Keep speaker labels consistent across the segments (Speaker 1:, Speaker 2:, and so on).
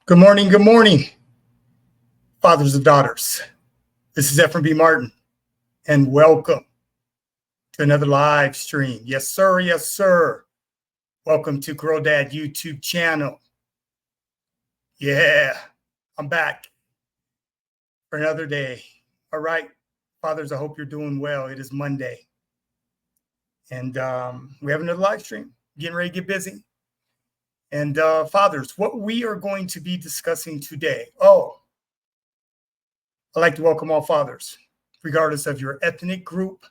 Speaker 1: Good morning, fathers of daughters. This is FRB Martin, and welcome to another live stream. Yes, sir. Yes, sir. Welcome to Girl Dad YouTube channel. Yeah, I'm back for another day. All right, fathers, I hope you're doing well. It is Monday, and we have another live stream. Getting ready to get busy. And fathers, what we are going to be discussing today. I'd like to welcome all fathers, regardless of your ethnic group,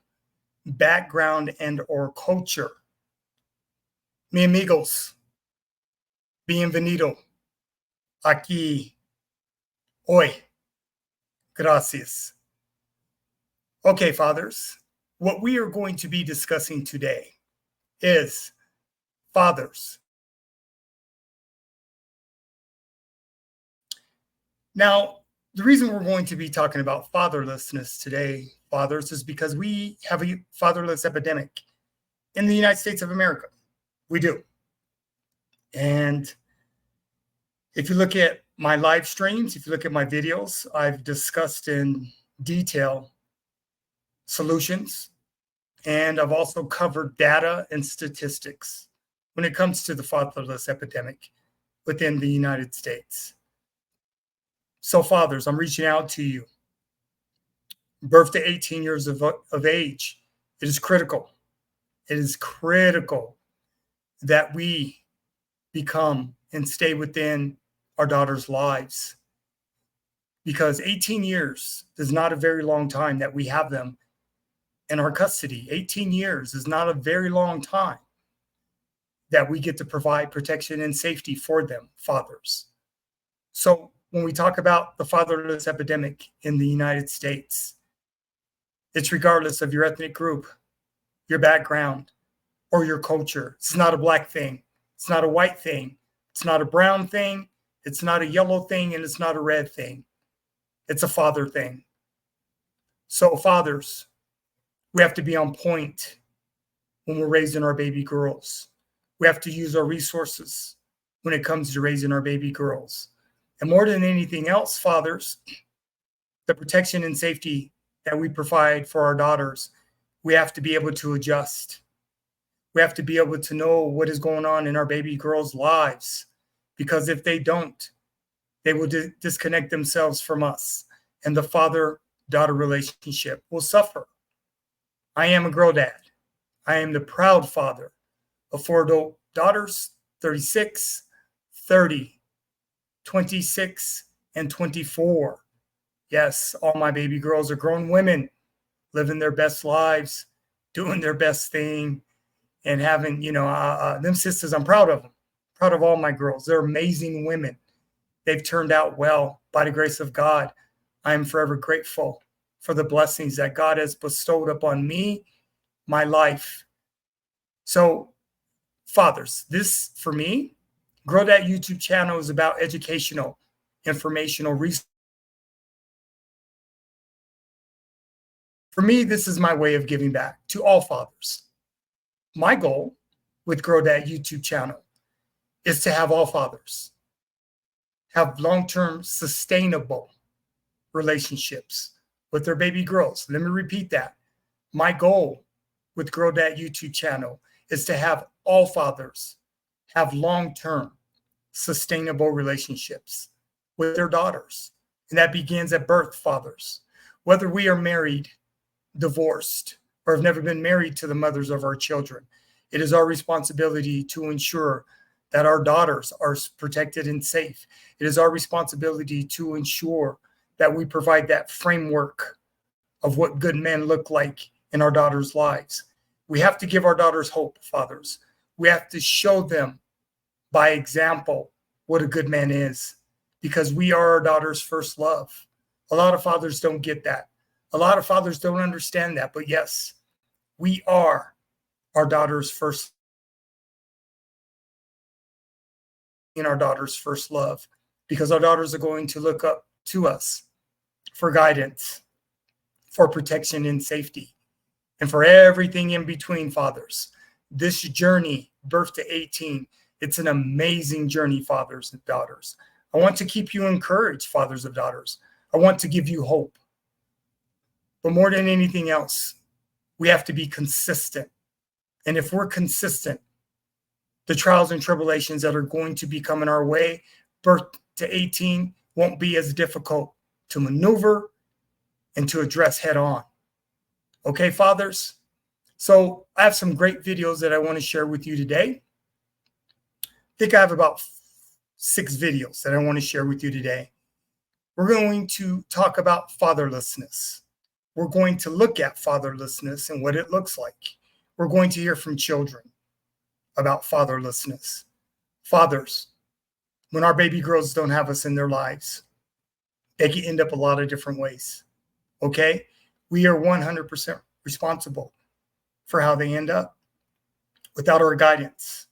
Speaker 1: background, and or culture. Mi amigos, bienvenido aquí hoy. Gracias. Okay, fathers, what we are going to be discussing today is fathers. Now, the reason we're going to be talking about fatherlessness today, fathers, is because we have a fatherless epidemic in the United States of America. We do. And if you look at my live streams, if you look at my videos, I've discussed in detail solutions, and I've also covered data and statistics when it comes to the fatherless epidemic within the United States. So fathers, I'm reaching out to you. Birth to 18 years of age, it is critical. It is critical that we become and stay within our daughters' lives, because 18 years is not a very long time that we have them in our custody. 18 years is not a very long time that we get to provide protection and safety for them, fathers. So when we talk about the fatherless epidemic in the United States, it's regardless of your ethnic group, your background, or your culture. It's not a black thing. It's not a white thing. It's not a brown thing. It's not a yellow thing, and it's not a red thing. It's a father thing. So fathers, we have to be on point when we're raising our baby girls. We have to use our resources when it comes to raising our baby girls. And more than anything else, fathers, the protection and safety that we provide for our daughters, we have to be able to adjust. We have to be able to know what is going on in our baby girls' lives, because if they don't, they will disconnect themselves from us, and the father-daughter relationship will suffer. I am a girl dad. I am the proud father of 4 adult daughters, 36, 30, 26, and 24. Yes, all my baby girls are grown women, living their best lives, doing their best thing, and having, them sisters, I'm proud of them. Proud of all my girls. They're amazing women. They've turned out well by the grace of God. I am forever grateful for the blessings that God has bestowed upon me, my life. So, fathers, this, for me, Grow That YouTube channel is about educational, informational research. For me, this is my way of giving back to all fathers. My goal with Grow That YouTube channel is to have all fathers have long-term sustainable relationships with their baby girls. Let me repeat that. My goal with Grow That YouTube channel is to have all fathers have long-term sustainable relationships with their daughters. And that begins at birth, fathers. Whether we are married, divorced, or have never been married to the mothers of our children, it is our responsibility to ensure that our daughters are protected and safe. It is our responsibility to ensure that we provide that framework of what good men look like in our daughters' lives. We have to give our daughters hope, fathers. We have to show them by example what a good man is, because we are our daughter's first love. A lot of fathers don't get that. A lot of fathers don't understand that. But yes, we are our daughter's first, in our daughter's first love, because our daughters are going to look up to us for guidance, for protection and safety, and for everything in between, fathers. This journey, birth to 18, it's an amazing journey, fathers and daughters. I want to keep you encouraged, fathers of daughters. I want to give you hope. But more than anything else, we have to be consistent. And if we're consistent, the trials and tribulations that are going to be coming our way, birth to 18, won't be as difficult to maneuver and to address head on. Okay, fathers? So I have some great videos that I want to share with you today. I think I have about 6 videos that I want to share with you today. We're going to talk about fatherlessness. We're going to look at fatherlessness and what it looks like. We're going to hear from children about fatherlessness. Fathers, when our baby girls don't have us in their lives, they can end up a lot of different ways. Okay? We are 100% responsible for how they end up. Without our guidance,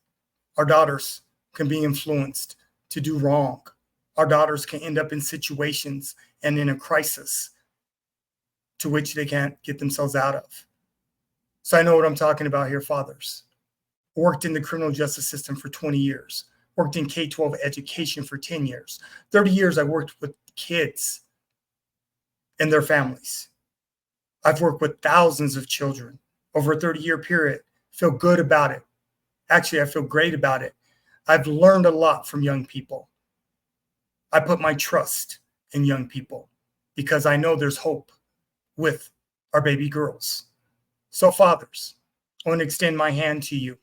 Speaker 1: our daughters can be influenced to do wrong. Our daughters can end up in situations and in a crisis to which they can't get themselves out of. So I know what I'm talking about here, fathers. Worked in the criminal justice system for 20 years. Worked in K-12 education for 10 years. 30 years I worked with kids and their families. I've worked with thousands of children over a 30-year period. Feel good about it. Actually, I feel great about it. I've learned a lot from young people. I put my trust in young people because I know there's hope with our baby girls. So fathers, I want to extend my hand to you.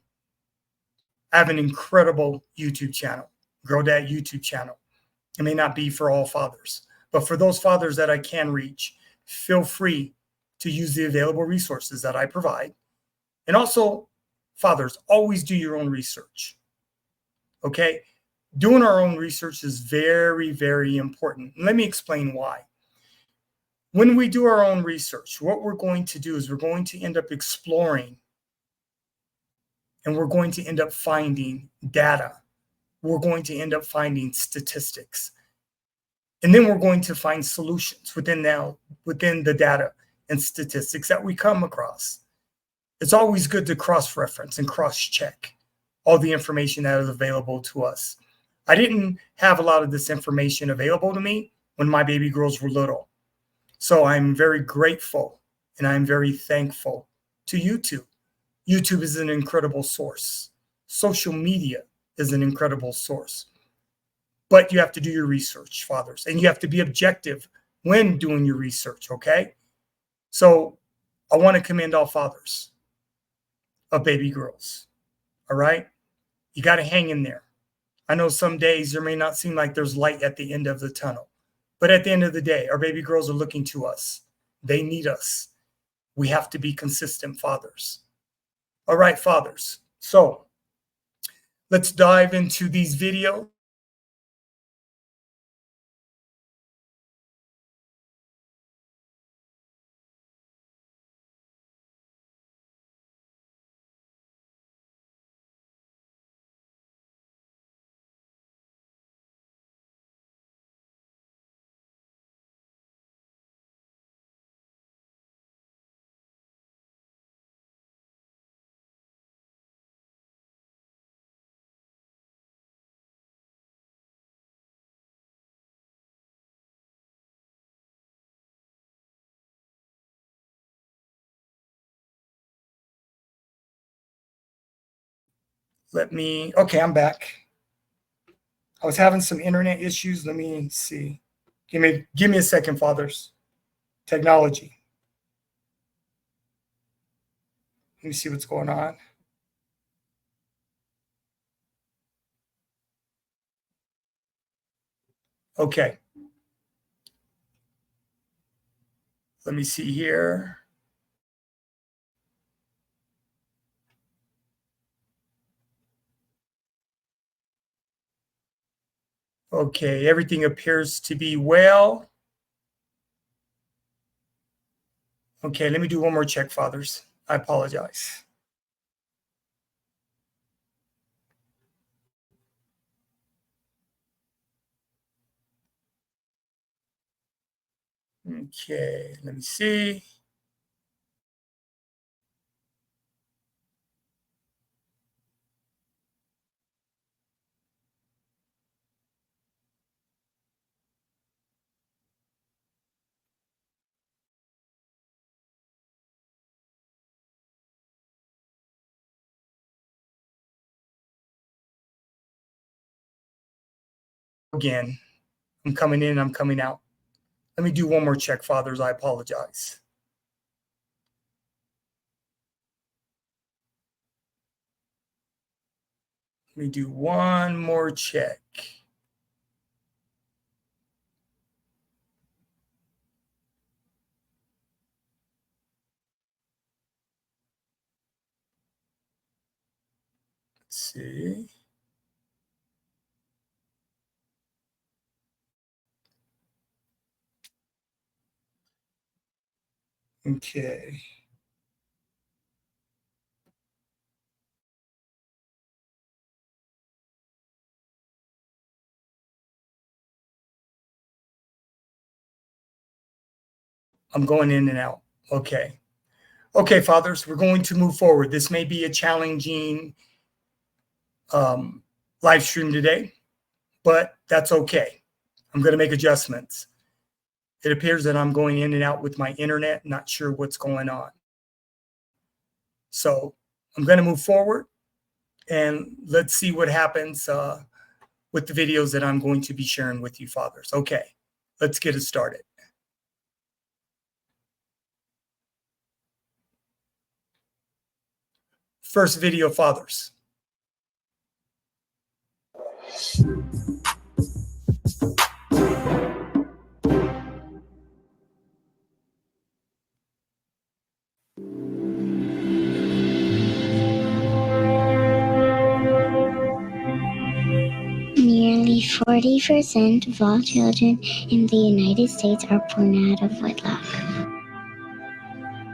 Speaker 1: I have an incredible YouTube channel, Grow Dad YouTube channel. It may not be for all fathers, but for those fathers that I can reach, feel free to use the available resources that I provide. And also, fathers, always do your own research. Okay? Doing our own research is very, very important. Let me explain why. When we do our own research, what we're going to do is we're going to end up exploring and we're going to end up finding data. We're going to end up finding statistics. And then we're going to find solutions within the data and statistics that we come across. It's always good to cross-reference and cross-check all the information that is available to us. I didn't have a lot of this information available to me when my baby girls were little. So I'm very grateful and I'm very thankful to YouTube. YouTube is an incredible source. Social media is an incredible source. But you have to do your research, fathers, and you have to be objective when doing your research, okay? So I want to commend all fathers of baby girls, all right? You got to hang in there. I know some days there may not seem like there's light at the end of the tunnel, but at the end of the day, our baby girls are looking to us. They need us. We have to be consistent fathers. All right, fathers. So let's dive into these videos. Okay, I'm back. I was having some internet issues. Let me see. Give me a second, fathers. Technology. Let me see what's going on. Okay. Let me see here. Okay, everything appears to be well. Okay, let me do one more check, fathers. I apologize. Okay, let me see. Again, I'm coming in, I'm coming out. Let me do one more check, fathers. I apologize. Let me do one more check. Let's see. Okay. I'm going in and out. Okay. Okay, fathers, we're going to move forward. This may be a challenging live stream today, but that's okay. I'm going to make adjustments. It appears that I'm going in and out with my internet, not sure what's going on. So I'm going to move forward and let's see what happens with the videos that I'm going to be sharing with you, fathers. Okay, let's get it started. First video, fathers.
Speaker 2: Nearly 40% of all children in the United States are born out of wedlock.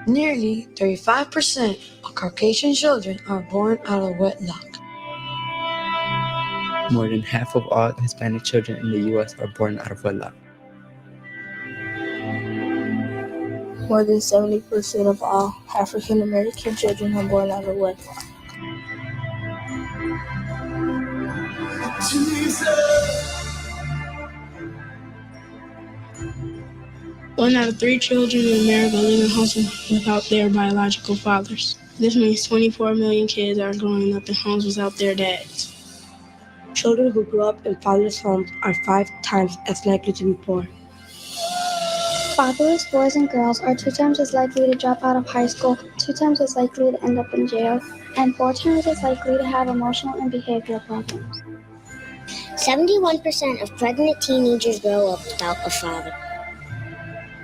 Speaker 3: Nearly 35% of Caucasian children are born out of wedlock.
Speaker 4: More than half of all Hispanic children in the U.S. are born out of wedlock.
Speaker 5: More than 70% of all African American children are born out of wedlock.
Speaker 6: One out of 3 children in America live in homes without their biological fathers. This means 24 million kids are growing up in homes without their dads.
Speaker 3: Children who grew up in fatherless homes are 5 times as likely to be poor.
Speaker 2: Fatherless boys and girls are 2 times as likely to drop out of high school, 2 times as likely to end up in jail, and 4 times as likely to have emotional and behavioral problems.
Speaker 7: 71% of pregnant teenagers grow up without a father.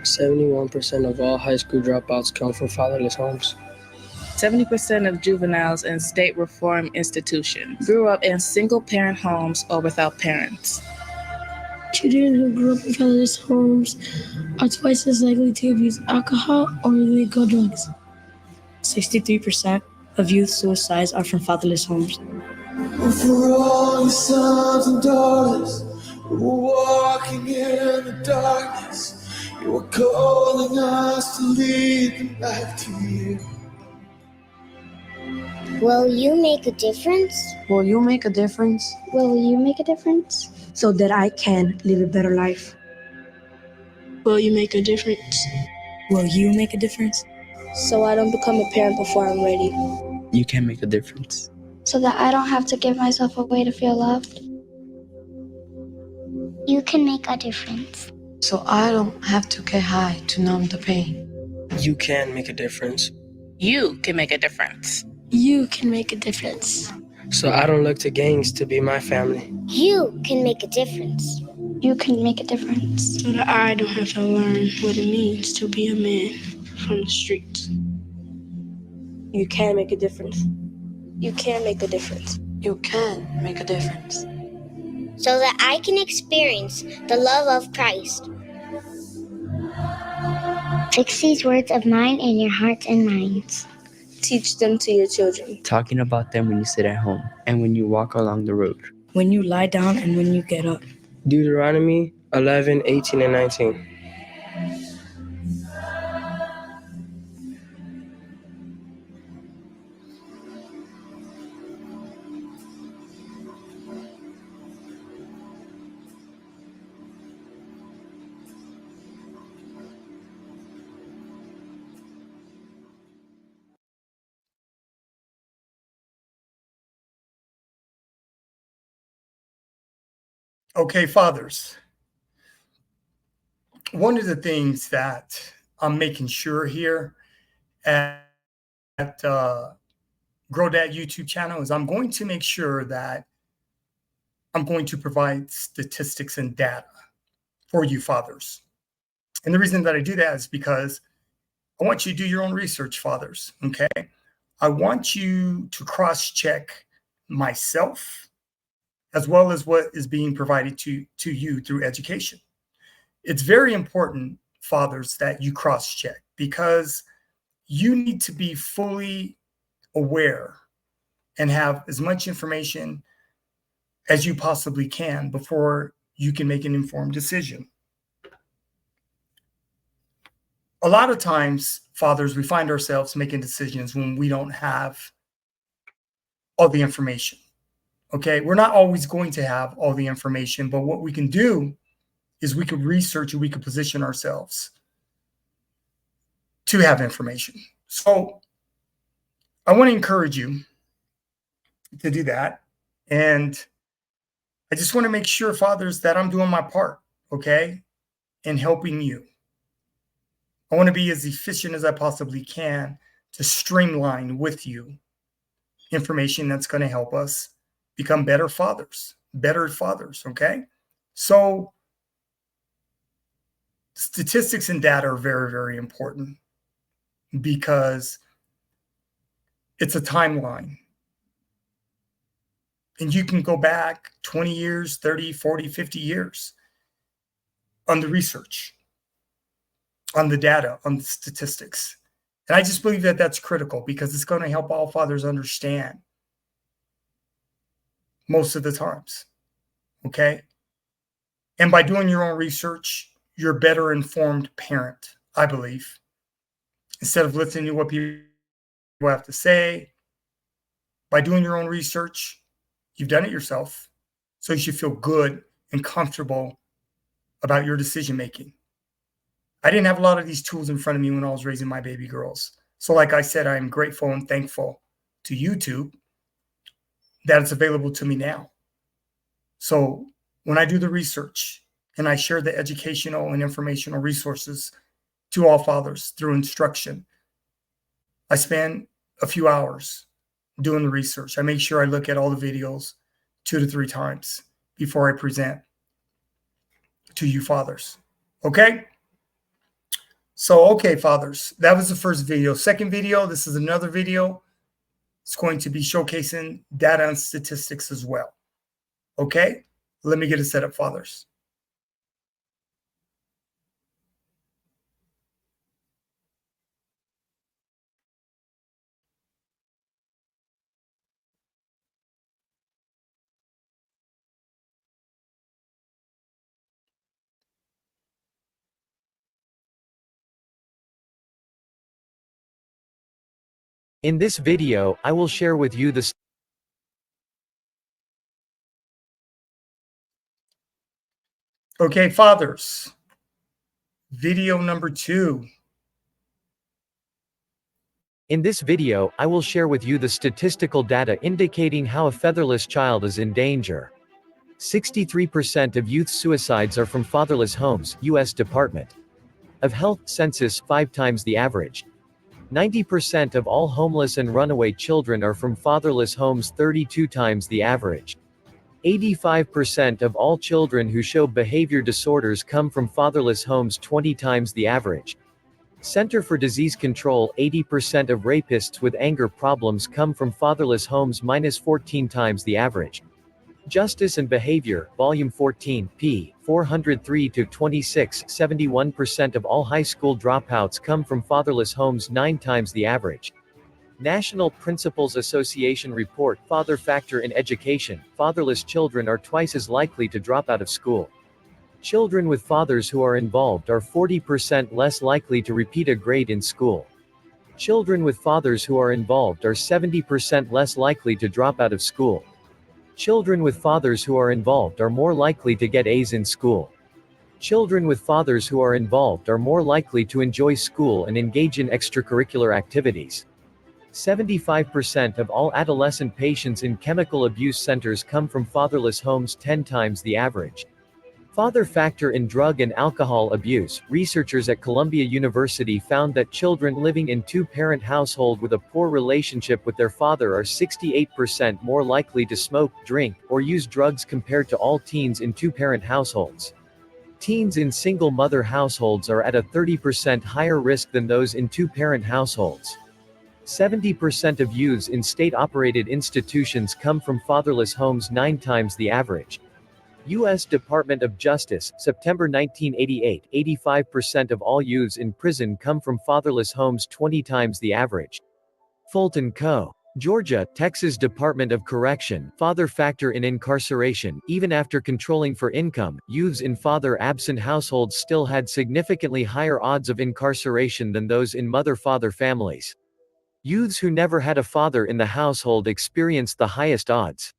Speaker 8: 71% of all high school dropouts come from fatherless homes.
Speaker 9: 70% of juveniles in state reform institutions grew up in single-parent homes or without parents.
Speaker 6: Children who grew up in fatherless homes are twice as likely to abuse alcohol or illegal drugs.
Speaker 3: 63% of youth suicides are from fatherless homes.
Speaker 10: For all your sons and daughters who are walking in the darkness, you are calling us to lead them back to you.
Speaker 7: Will you make a difference?
Speaker 3: Will you make a difference?
Speaker 2: Will you make a difference?
Speaker 3: So that I can live a better life.
Speaker 6: Will you make a difference?
Speaker 3: Will you make a difference?
Speaker 5: So I don't become a parent before I'm ready.
Speaker 4: You can make a difference.
Speaker 2: So that I don't have to give myself away to feel loved.
Speaker 7: You can make a difference.
Speaker 3: So I don't have to get high to numb the pain.
Speaker 8: You can make a difference.
Speaker 9: You can make a difference.
Speaker 6: You can make a difference.
Speaker 8: So I don't look to gangs to be my family.
Speaker 7: You can make a difference.
Speaker 2: You can make a difference.
Speaker 6: So that I don't have to learn what it means to be a man from the streets.
Speaker 5: You can make a difference. You can make a difference.
Speaker 3: You can make a difference.
Speaker 7: So that I can experience the love of Christ.
Speaker 2: Fix these words of mine in your hearts and minds.
Speaker 5: Teach them to your children.
Speaker 4: Talking about them when you sit at home and when you walk along the road.
Speaker 3: When you lie down and when you get up.
Speaker 8: Deuteronomy 11, 18, and 19.
Speaker 1: Okay, fathers. One of the things that I'm making sure here at Grow That YouTube channel is I'm going to make sure that I'm going to provide statistics and data for you fathers. And the reason that I do that is because I want you to do your own research, fathers. Okay. I want you to cross-check myself as well as what is being provided to you through education. It's very important, fathers, that you cross-check because you need to be fully aware and have as much information as you possibly can before you can make an informed decision. A lot of times, fathers, we find ourselves making decisions when we don't have all the information. Okay, we're not always going to have all the information, but what we can do is we could research and we could position ourselves to have information. So I want to encourage you to do that. And I just want to make sure, fathers, that I'm doing my part, okay, in helping you. I want to be as efficient as I possibly can to streamline with you information that's going to help us become better fathers, okay? So statistics and data are very, very important because it's a timeline. And you can go back 20 years, 30, 40, 50 years on the research, on the data, on the statistics. And I just believe that that's critical because it's going to help all fathers understand most of the times, okay? And by doing your own research, you're a better informed parent, I believe. Instead of listening to what people have to say, by doing your own research, you've done it yourself. So you should feel good and comfortable about your decision making. I didn't have a lot of these tools in front of me when I was raising my baby girls. So like I said, I'm grateful and thankful to YouTube that it's available to me now. So when I do the research and I share the educational and informational resources to all fathers through instruction, I spend a few hours doing the research. I make sure I look at all the videos 2 to 3 times before I present to you fathers. Okay? So, okay, fathers, that was the first video. Second video, this is another video. It's going to be showcasing data and statistics as well. Okay? Let me get it set up, fathers.
Speaker 11: In this video, I will share with you the
Speaker 1: Okay, fathers, video number 2.
Speaker 11: In this video, I will share with you the statistical data indicating how a fatherless child is in danger. 63% of youth suicides are from fatherless homes, U.S. Department of Health census, 5 times the average. 90% of all homeless and runaway children are from fatherless homes, 32 times the average. 85% of all children who show behavior disorders come from fatherless homes, 20 times the average. Center for Disease Control, 80% of rapists with anger problems come from fatherless homes, minus 14 times the average. Justice and Behavior, Volume 14, p. 403-26, 71% of all high school dropouts come from fatherless homes, 9 times the average. National Principals Association Report, Father Factor in Education, fatherless children are twice as likely to drop out of school. Children with fathers who are involved are 40% less likely to repeat a grade in school. Children with fathers who are involved are 70% less likely to drop out of school. Children with fathers who are involved are more likely to get A's in school. Children with fathers who are involved are more likely to enjoy school and engage in extracurricular activities. 75% of all adolescent patients in chemical abuse centers come from fatherless homes, 10 times the average. Father factor in drug and alcohol abuse. Researchers at Columbia University found that children living in two-parent household with a poor relationship with their father are 68% more likely to smoke, drink, or use drugs compared to all teens in two-parent households. Teens in single-mother households are at a 30% higher risk than those in two-parent households. 70% of youths in state-operated institutions come from fatherless homes, 9 times the average. U.S. Department of Justice, September 1988, 85% of all youths in prison come from fatherless homes, 20 times the average. Fulton Co. Georgia, Texas Department of Correction, father factor in incarceration. Even after controlling for income, youths in father-absent households still had significantly higher odds of incarceration than those in mother-father families. Youths who never had a father in the household experienced the highest odds.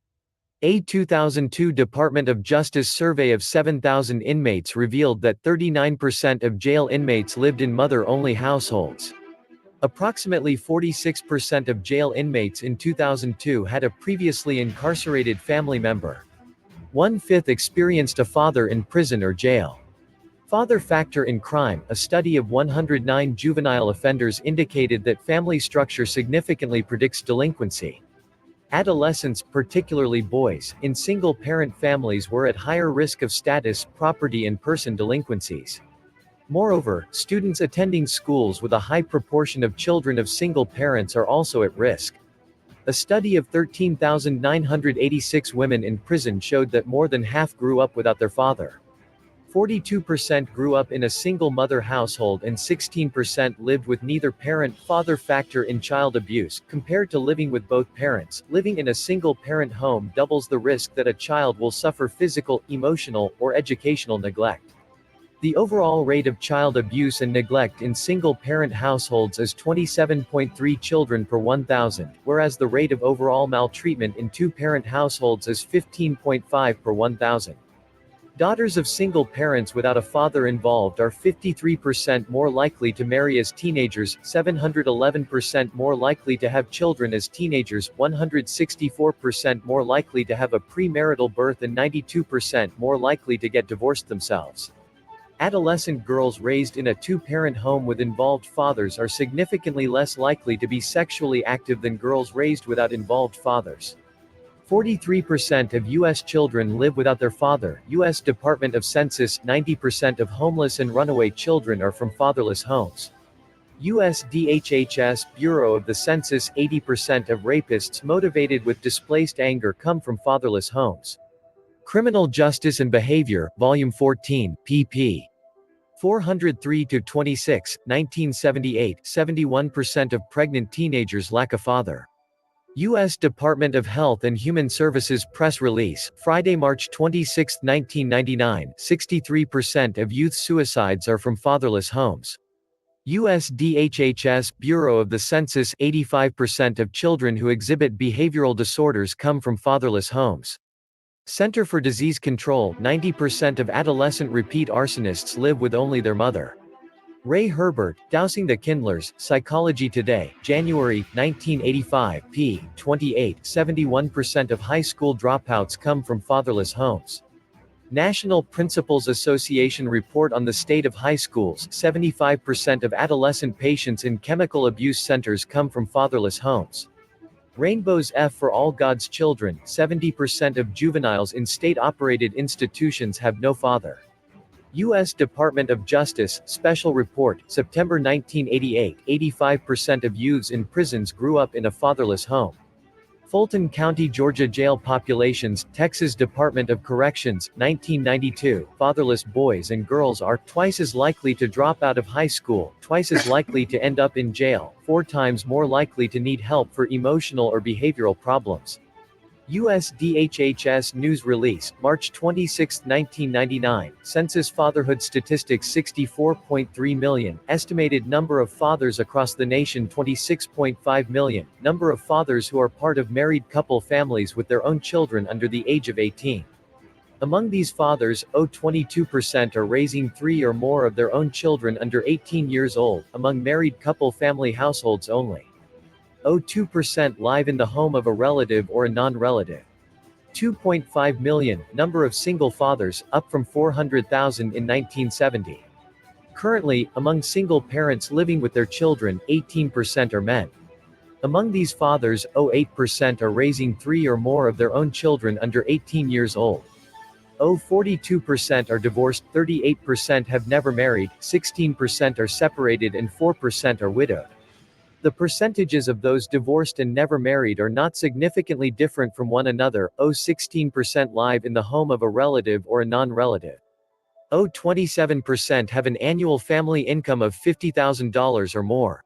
Speaker 11: A 2002 Department of Justice survey of 7,000 inmates revealed that 39% of jail inmates lived in mother-only households. Approximately 46% of jail inmates in 2002 had a previously incarcerated family member. 1/5 experienced a father in prison or jail. Father factor in crime. A study of 109 juvenile offenders indicated that family structure significantly predicts delinquency. Adolescents, particularly boys, in single-parent families were at higher risk of status, property and person delinquencies. Moreover, students attending schools with a high proportion of children of single parents are also at risk. A study of 13,986 women in prison showed that more than half grew up without their father. 42% grew up in a single-mother household and 16% lived with neither parent. Father factor in child abuse. Compared to living with both parents, living in a single-parent home doubles the risk that a child will suffer physical, emotional, or educational neglect. The overall rate of child abuse and neglect in single-parent households is 27.3 children per 1,000, whereas the rate of overall maltreatment in two-parent households is 15.5 per 1,000. Daughters of single parents without a father involved are 53% more likely to marry as teenagers, 711% more likely to have children as teenagers, 164% more likely to have a premarital birth and 92% more likely to get divorced themselves. Adolescent girls raised in a two-parent home with involved fathers are significantly less likely to be sexually active than girls raised without involved fathers. 43% of U.S. children live without their father. U.S. Department of Census. 90% of homeless and runaway children are from fatherless homes. U.S. DHHS Bureau of the Census. 80% of rapists motivated with displaced anger come from fatherless homes. Criminal Justice and Behavior, Volume 14, pp. 403-26, 1978. 71% of pregnant teenagers lack a father. U.S. Department of Health and Human Services press release, Friday, March 26, 1999, 63% of youth suicides are from fatherless homes. U.S. DHHS Bureau of the Census. 85% of children who exhibit behavioral disorders come from fatherless homes. Center for Disease Control. 90% of adolescent repeat arsonists live with only their mother. Ray Herbert, Dousing the Kindlers, Psychology Today, January, 1985, p. 28. 71% of high school dropouts come from fatherless homes. National Principals Association report on the state of high schools. 75% of adolescent patients in chemical abuse centers come from fatherless homes. Rainbow's F for All God's Children. 70% of juveniles in state-operated institutions have no father. U.S. Department of Justice, Special Report, September 1988, 85% of youths in prisons grew up in a fatherless home. Fulton County, Georgia jail populations, Texas Department of Corrections, 1992, fatherless boys and girls are twice as likely to drop out of high school, twice as likely to end up in jail, 4 times more likely to need help for emotional or behavioral problems. U.S. DHHS News Release, March 26, 1999, Census Fatherhood Statistics. 64.3 million, estimated number of fathers across the nation. 26.5 million, number of fathers who are part of married couple families with their own children under the age of 18. Among these fathers, 22% are raising 3 or more of their own children under 18 years old, among married couple family households only. 2% live in the home of a relative or a non-relative. 2.5 million, number of single fathers, up from 400,000 in 1970. Currently, among single parents living with their children, 18% are men. Among these fathers, 8% are raising 3 or more of their own children under 18 years old. 42% are divorced, 38% have never married, 16% are separated and 4% are widowed. The percentages of those divorced and never married are not significantly different from one another. 16% live in the home of a relative or a non-relative. 27% have an annual family income of $50,000 or more.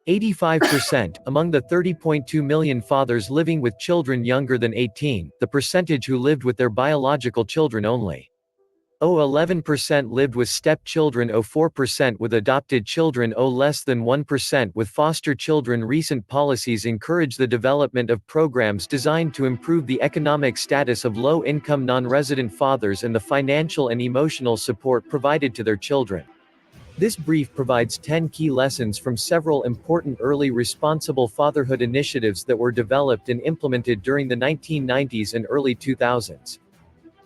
Speaker 11: 85%, among the 30.2 million fathers living with children younger than 18, the percentage who lived with their biological children only. 11% lived with stepchildren. 4% with adopted children. Less than 1% with foster children. Recent policies encourage the development of programs designed to improve the economic status of low-income non-resident fathers and the financial and emotional support provided to their children. This brief provides 10 key lessons from several important early responsible fatherhood initiatives that were developed and implemented during the 1990s and early 2000s.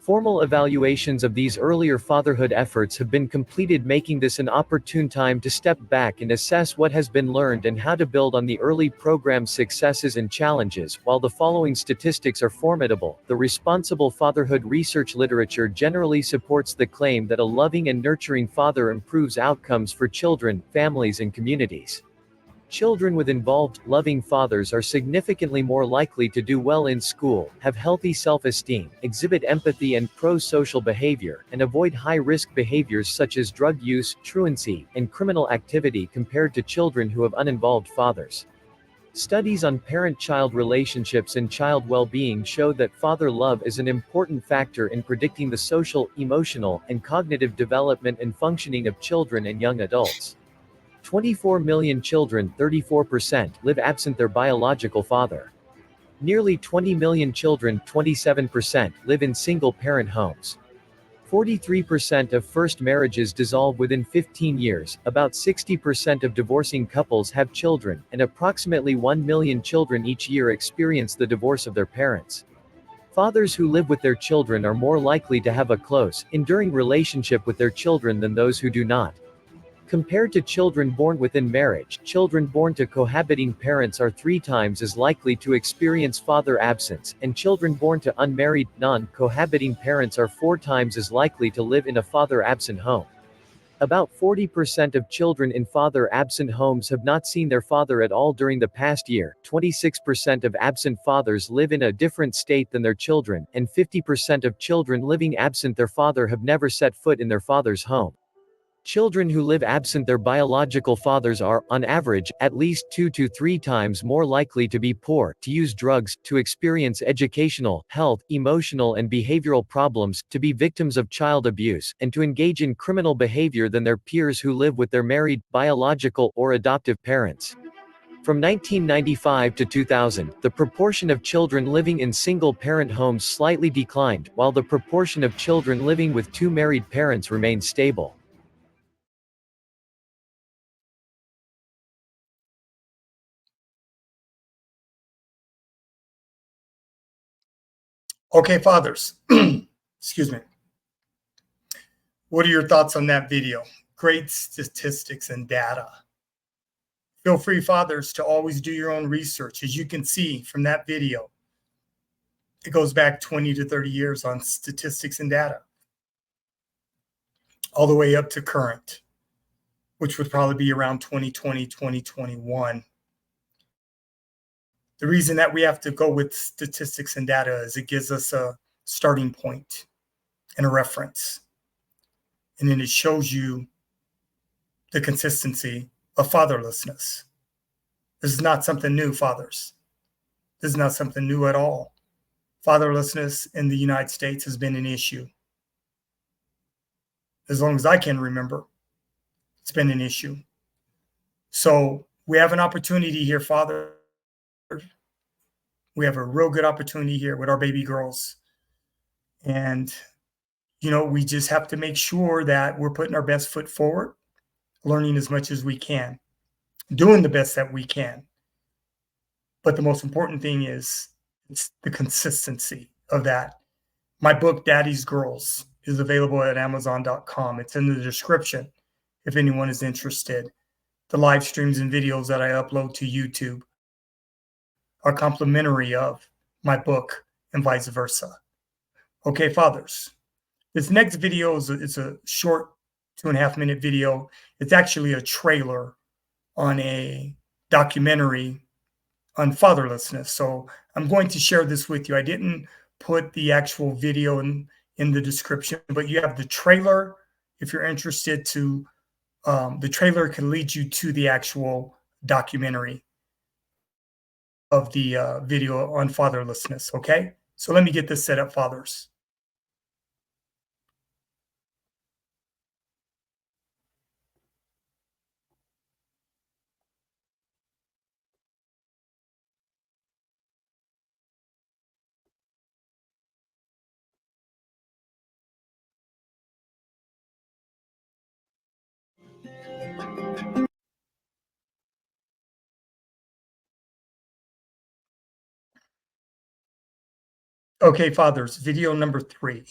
Speaker 11: Formal evaluations of these earlier fatherhood efforts have been completed, making this an opportune time to step back and assess what has been learned and how to build on the early program's successes and challenges. While the following statistics are formidable, the responsible fatherhood research literature generally supports the claim that a loving and nurturing father improves outcomes for children, families, and communities. Children with involved, loving fathers are significantly more likely to do well in school, have healthy self-esteem, exhibit empathy and pro-social behavior, and avoid high-risk behaviors such as drug use, truancy, and criminal activity compared to children who have uninvolved fathers. Studies on parent-child relationships and child well-being show that father love is an important factor in predicting the social, emotional, and cognitive development and functioning of children and young adults. 24 million children, 34%, live absent their biological father. Nearly 20 million children, 27%, live in single-parent homes. 43% of first marriages dissolve within 15 years, about 60% of divorcing couples have children, and approximately 1 million children each year experience the divorce of their parents. Fathers who live with their children are more likely to have a close, enduring relationship with their children than those who do not. Compared to children born within marriage, children born to cohabiting parents are 3 times as likely to experience father absence, and children born to unmarried, non-cohabiting parents are 4 times as likely to live in a father-absent home. About 40% of children in father-absent homes have not seen their father at all during the past year, 26% of absent fathers live in a different state than their children, and 50% of children living absent their father have never set foot in their father's home. Children who live absent their biological fathers are, on average, at least 2 to 3 times more likely to be poor, to use drugs, to experience educational, health, emotional and behavioral problems, to be victims of child abuse, and to engage in criminal behavior than their peers who live with their married, biological, or adoptive parents. From 1995 to 2000, the proportion of children living in single-parent homes slightly declined, while the proportion of children living with 2 married parents remained stable.
Speaker 1: Okay, fathers, excuse me. What are your thoughts on that video? Great statistics and data. Feel free, fathers, to always do your own research. As you can see from that video, it goes back 20 to 30 years on statistics and data, all the way up to current, which would probably be around 2020, 2021. The reason that we have to go with statistics and data is it gives us a starting point and a reference. And then it shows you the consistency of fatherlessness. This is not something new, fathers. This is not something new at all. Fatherlessness in the United States has been an issue. As long as I can remember, it's been an issue. So we have an opportunity here, Father. We have a real good opportunity here with our baby girls. And, we just have to make sure that we're putting our best foot forward, learning as much as we can, doing the best that we can. But the most important thing is it's the consistency of that. My book, Daddy's Girls, is available at Amazon.com. It's in the description if anyone is interested. The live streams and videos that I upload to YouTube are complimentary of my book and vice versa. Okay, fathers. This next video is a short 2.5-minute video. It's actually a trailer on a documentary on fatherlessness. So I'm going to share this with you. I didn't put the actual video in the description, but you have the trailer if you're interested to. The trailer can lead you to the actual documentary of the video on fatherlessness. Okay, so let me get this set up, fathers. Okay, fathers, video number 3.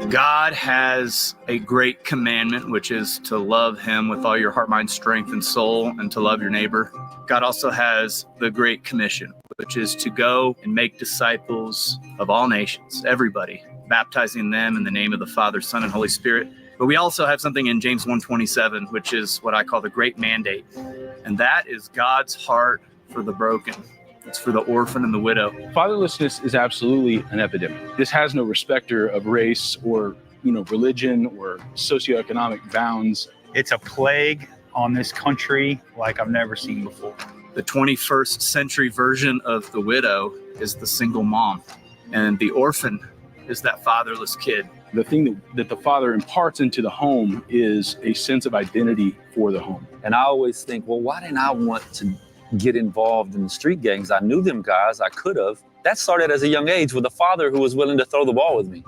Speaker 12: God has a great commandment, which is to love him with all your heart, mind, strength, and soul, and to love your neighbor. God also has the Great Commission, which is to go and make disciples of all nations, everybody, baptizing them in the name of the Father, Son, and Holy Spirit. But we also have something in James 1:27, which is what I call the Great Mandate. And that is God's heart for the broken. It's for the orphan and the widow.
Speaker 13: Fatherlessness is absolutely an epidemic. This has no respecter of race or, religion or socioeconomic bounds.
Speaker 14: It's a plague on this country like I've never seen before.
Speaker 12: The 21st century version of the widow is the single mom, and the orphan is that fatherless kid.
Speaker 13: The thing that the father imparts into the home is a sense of identity for the home.
Speaker 15: And I always think, well, why didn't I want to get involved in the street gangs? I knew them guys, I could have. That started as a young age with a father who was willing to throw the ball with me.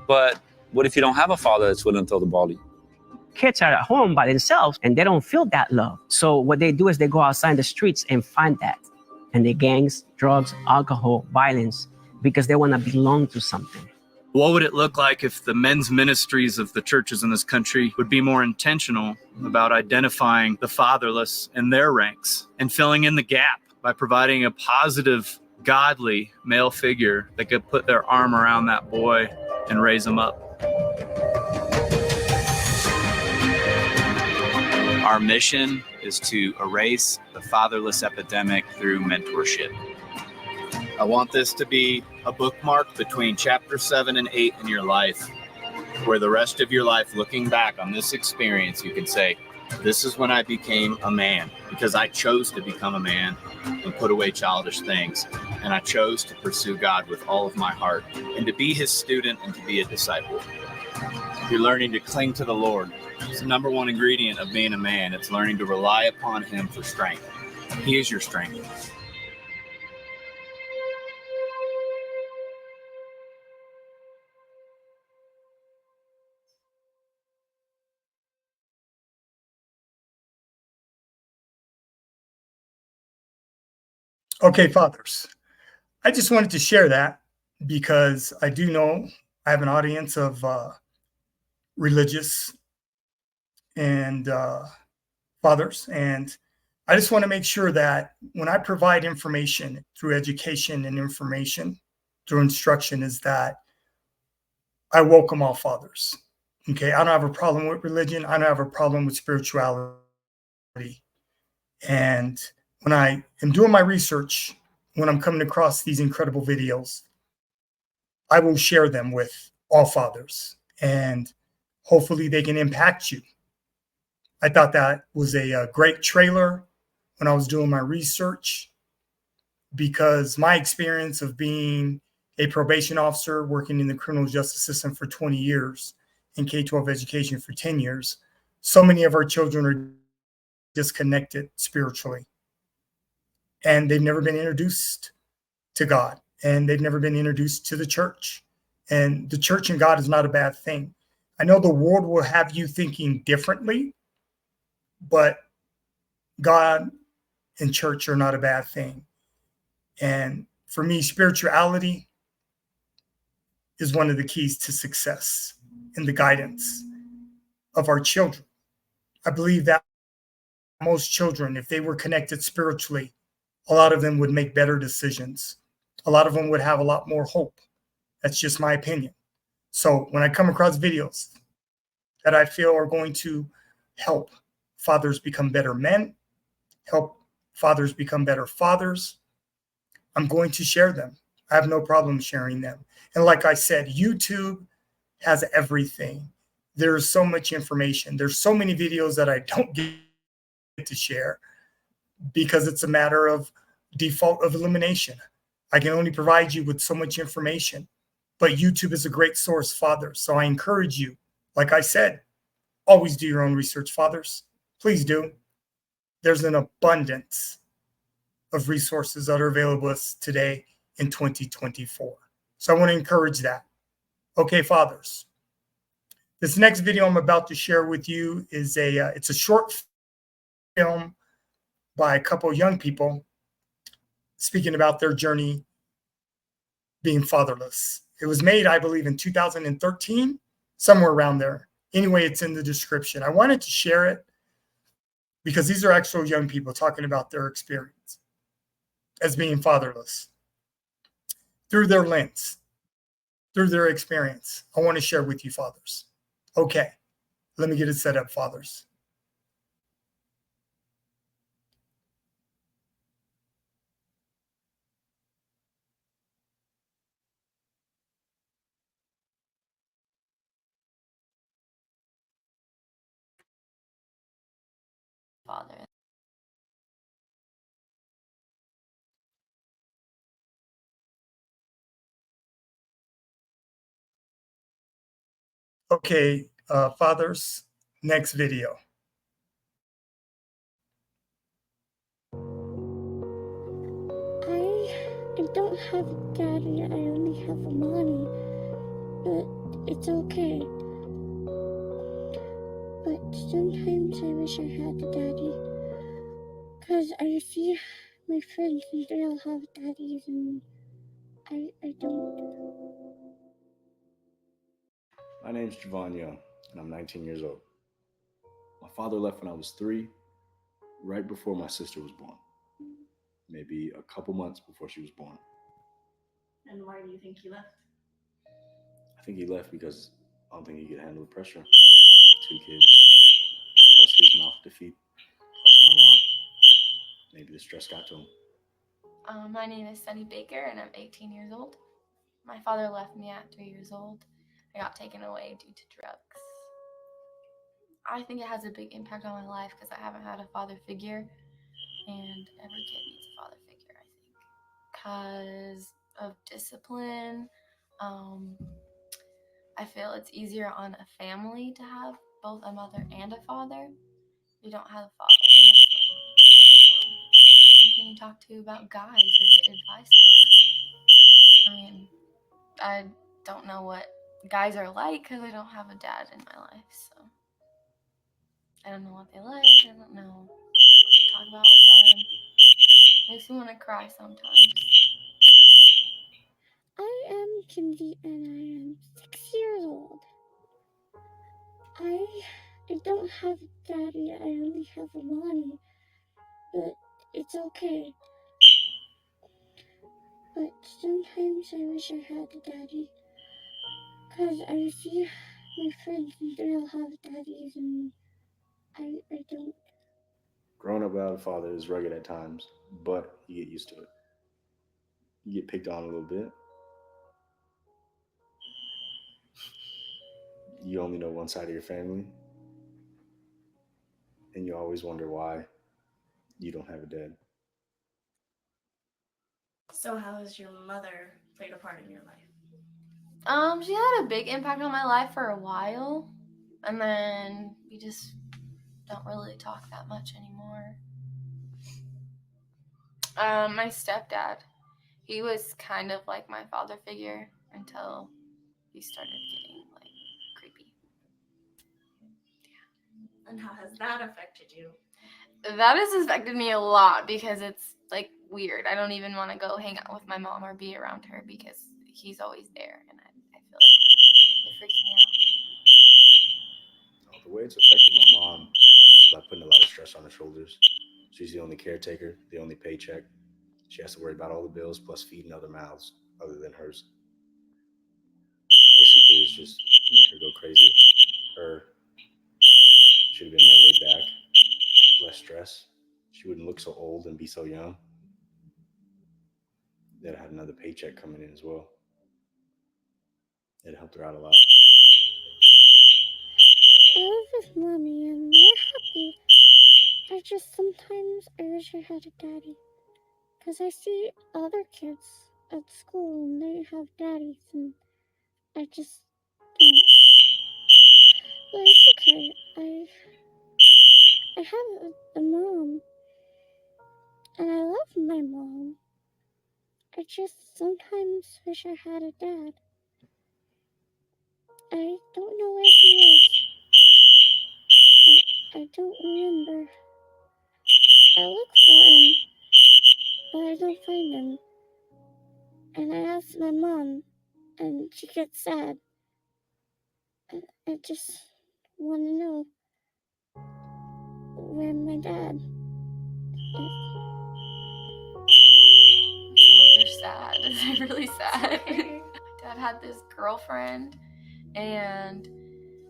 Speaker 15: But what if you don't have a father that's willing to throw the ball to you?
Speaker 16: Kids are at home by themselves and they don't feel that love. So what they do is they go outside the streets and find that. And the gangs, drugs, alcohol, violence, because they want to belong to something.
Speaker 12: What would it look like if the men's ministries of the churches in this country would be more intentional about identifying the fatherless in their ranks and filling in the gap by providing a positive, godly male figure that could put their arm around that boy and raise him up? Our mission is to erase the fatherless epidemic through mentorship. I want this to be a bookmark between chapter 7 and 8 in your life, where the rest of your life, looking back on this experience, you can say, this is when I became a man, because I chose to become a man and put away childish things. And I chose to pursue God with all of my heart and to be his student and to be a disciple. You're learning to cling to the Lord. It's the number one ingredient of being a man. It's learning to rely upon him for strength. He is your strength.
Speaker 1: Okay, fathers, I just wanted to share that because I do know I have an audience of religious and fathers, and I just want to make sure that when I provide information through education and information through instruction is that I welcome all fathers. Okay, I don't have a problem with religion. I don't have a problem with spirituality. And when I am doing my research, when I'm coming across these incredible videos, I will share them with all fathers, and hopefully they can impact you. I thought that was a great trailer when I was doing my research, because my experience of being a probation officer, working in the criminal justice system for 20 years, and K-12 education for 10 years, so many of our children are disconnected spiritually. And they've never been introduced to God, and they've never been introduced to the church. And the church and God is not a bad thing. I know the world will have you thinking differently, but God and church are not a bad thing. And for me, spirituality is one of the keys to success in the guidance of our children. I believe that most children, if they were connected spiritually, a lot of them would make better decisions. A lot of them would have a lot more hope. That's just my opinion. So when I come across videos that I feel are going to help fathers become better men, help fathers become better fathers, I'm going to share them. I have no problem sharing them. And like I said, YouTube has everything. There's so much information. There's so many videos that I don't get to share because it's a matter of default of elimination. I can only provide you with so much information, but YouTube is a great source, fathers. So I encourage you, like I said, always do your own research, fathers. Please do. There's an abundance of resources that are available to us today in 2024. So I want to encourage that. Okay, fathers. This next video I'm about to share with you is it's a short film by a couple of young people speaking about their journey being fatherless. It was made, I believe, in 2013, somewhere around there. Anyway, it's in the description. I wanted to share it because these are actual young people talking about their experience as being fatherless through their lens, through their experience. I want to share with you, fathers. Okay, let me get it set up, fathers.
Speaker 17: Father.
Speaker 1: Okay, fathers, next video.
Speaker 2: I don't have a daddy, I only have a mommy, but it's okay. But sometimes I wish I had a daddy, because I see my friends and they all have daddies and I don't.
Speaker 18: My name's Javon Young, and I'm 19 years old. My father left when I was 3, right before my sister was born. Maybe a couple months before she was born.
Speaker 17: And why do you think he left?
Speaker 18: I think he left because I don't think he could handle the pressure. 2 kids, plus his mouth to feed, plus my mom. Maybe the stress got to him.
Speaker 17: My name is Sunny Baker, and I'm 18 years old. My father left me at 3 years old. I got taken away due to drugs. I think it has a big impact on my life because I haven't had a father figure, and every kid needs a father figure, I think, because of discipline. I feel it's easier on a family to have both a mother and a father. You don't have a father, and it's like, who can you talk to about guys or get advice? I mean, I don't know what guys are like because I don't have a dad in my life, so I don't know what they like. I don't know what to talk about with them. Makes me want to cry sometimes.
Speaker 2: I am Kinsey and I am 6 years old. I don't have a daddy, I only have a mommy, but it's okay. But sometimes I wish I had a daddy, because I see my friends and they all have daddies and I don't.
Speaker 18: Growing up without a father is rugged at times, but you get used to it. You get picked on a little bit. You only know one side of your family, and you always wonder why you don't have a dad.
Speaker 17: So how has your mother played a part in your life? She had a big impact on my life for a while, and then we just don't really talk that much anymore. My stepdad, he was kind of like my father figure until he started getting like creepy.
Speaker 19: And how has that affected you?
Speaker 17: That has affected me a lot because it's like weird. I don't even want to go hang out with my mom or be around her because he's always there, and I feel like it freaks me out.
Speaker 18: The way it's affected my mom is by putting a lot of stress on her shoulders. She's the only caretaker, the only paycheck. She has to worry about all the bills plus feeding other mouths other than hers. Basically, it's just make her go crazy. Her should have been more laid back, less stress. She wouldn't look so old and be so young. That had another paycheck coming in as well. It helped her out a lot.
Speaker 2: I live with mommy and we're happy. I just sometimes I wish I had a daddy. Because I see other kids at school and they have daddies and I just don't. But it's okay. I have a mom. And I love my mom. I just sometimes wish I had a dad. I don't know where he is. I don't remember. I look for him, but I don't find him. And I ask my mom, and she gets sad. I just want to know where my dad is.
Speaker 17: Oh, they're sad. They're really sad. My dad had this girlfriend, and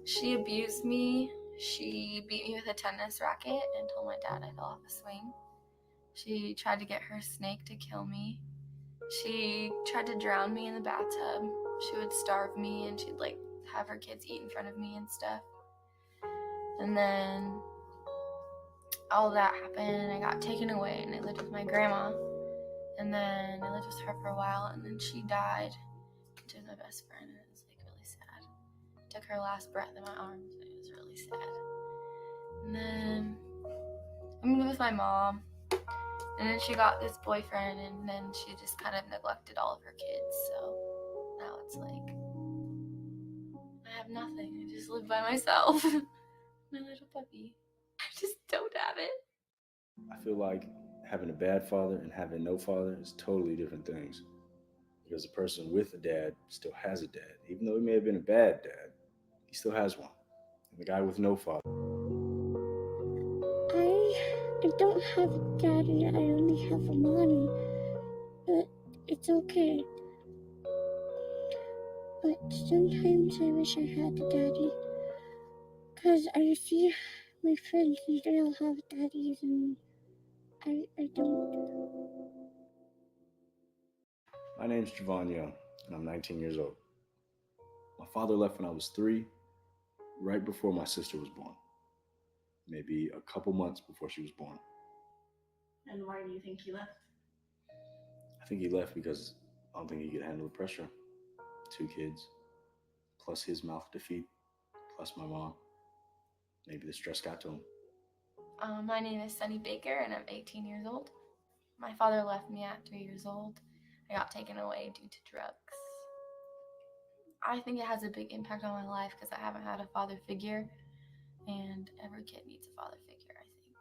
Speaker 17: she abused me. She beat me with a tennis racket and told my dad I fell off a swing. She tried to get her snake to kill me. She tried to drown me in the bathtub. She would starve me, and she'd like have her kids eat in front of me and stuff. And then all that happened, and I got taken away, and I lived with my grandma. And then I lived with her for a while, and then she died. She was my best friend, and it was like really sad. I took her last breath in my arms, and it was really sad. And then I moved with my mom, and then she got this boyfriend, and then she just kind of neglected all of her kids. So now it's like I have nothing. I just live by myself. My little puppy. I just don't have it.
Speaker 18: I feel like having a bad father and having no father is totally different things. Because a person with a dad still has a dad. Even though he may have been a bad dad, he still has one. And the guy with no father.
Speaker 2: I don't have a daddy, I only have a mommy. But it's okay. But sometimes I wish I had a daddy. Because I see my friends and they all have daddies and I don't.
Speaker 18: My name's Javon Young, and I'm 19 years old. My father left when I was 3, right before my sister was born. Maybe a couple months before she was born.
Speaker 19: And why do you think he left?
Speaker 18: I think he left because I don't think he could handle the pressure. 2 kids, plus his mouth to feed, plus my mom. Maybe the stress got to him.
Speaker 17: My name is Sunny Baker, and I'm 18 years old. My father left me at 3 years old. I got taken away due to drugs. I think it has a big impact on my life because I haven't had a father figure, and every kid needs a father figure, I think,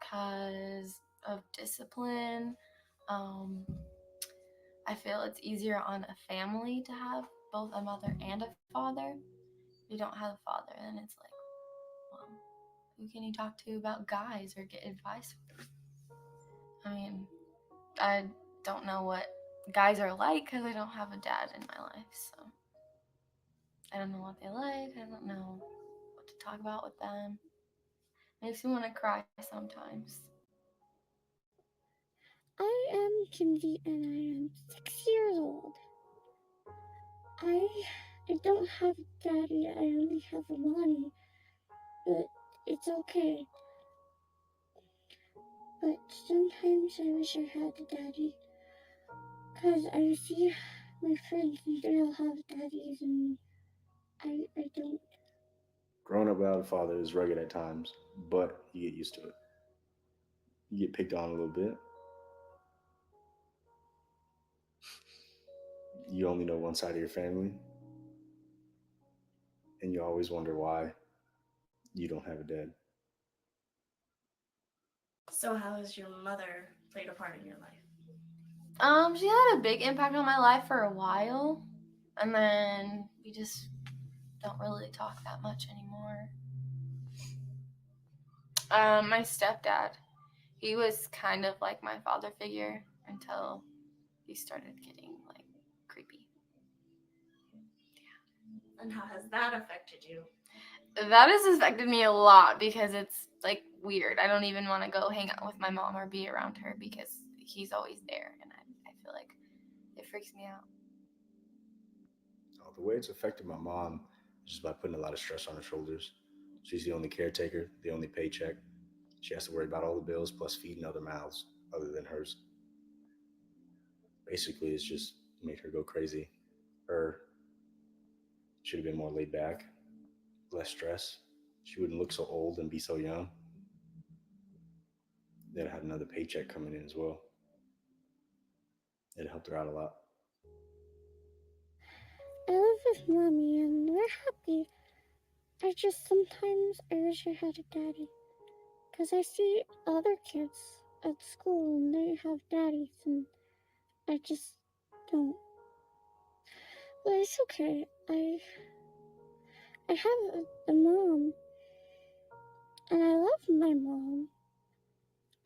Speaker 17: because of discipline. I feel it's easier on a family to have both a mother and a father. If you don't have a father, then it's like, well, who can you talk to about guys or get advice from? I mean, I don't know what guys are like because I don't have a dad in my life, so I don't know what they like. I don't know what to talk about with them. Makes me want to cry sometimes.
Speaker 2: I am Kinsey and I am 6 years old. I don't have a daddy, I only have a mommy. But it's okay. But sometimes I wish I had a daddy. Because I see my friends and they all have daddies and I don't.
Speaker 18: Growing up without a father is rugged at times, but you get used to it. You get picked on a little bit. You only know one side of your family. And you always wonder why you don't have a dad.
Speaker 19: So how has your mother played a part in your life?
Speaker 17: She had a big impact on my life for a while, and then we just don't really talk that much anymore. My stepdad, he was kind of like my father figure until he started getting like creepy.
Speaker 19: Yeah. And how has that affected you?
Speaker 17: That has affected me a lot because it's like weird. I don't even want to go hang out with my mom or be around her because he's always there, and I feel like it freaks me out.
Speaker 18: The way it's affected my mom is just by putting a lot of stress on her shoulders. She's the only caretaker, the only paycheck. She has to worry about all the bills plus feeding other mouths other than hers. Basically, it's just made her go crazy. Her should have been more laid back, less stress. She wouldn't look so old and be so young. Then I had another paycheck coming in as well. It helped her out a lot.
Speaker 2: I live with Mommy and we're happy. I just sometimes I wish I had a daddy. Because I see other kids at school and they have daddies and I just don't. But it's okay. I have a mom. And I love my mom.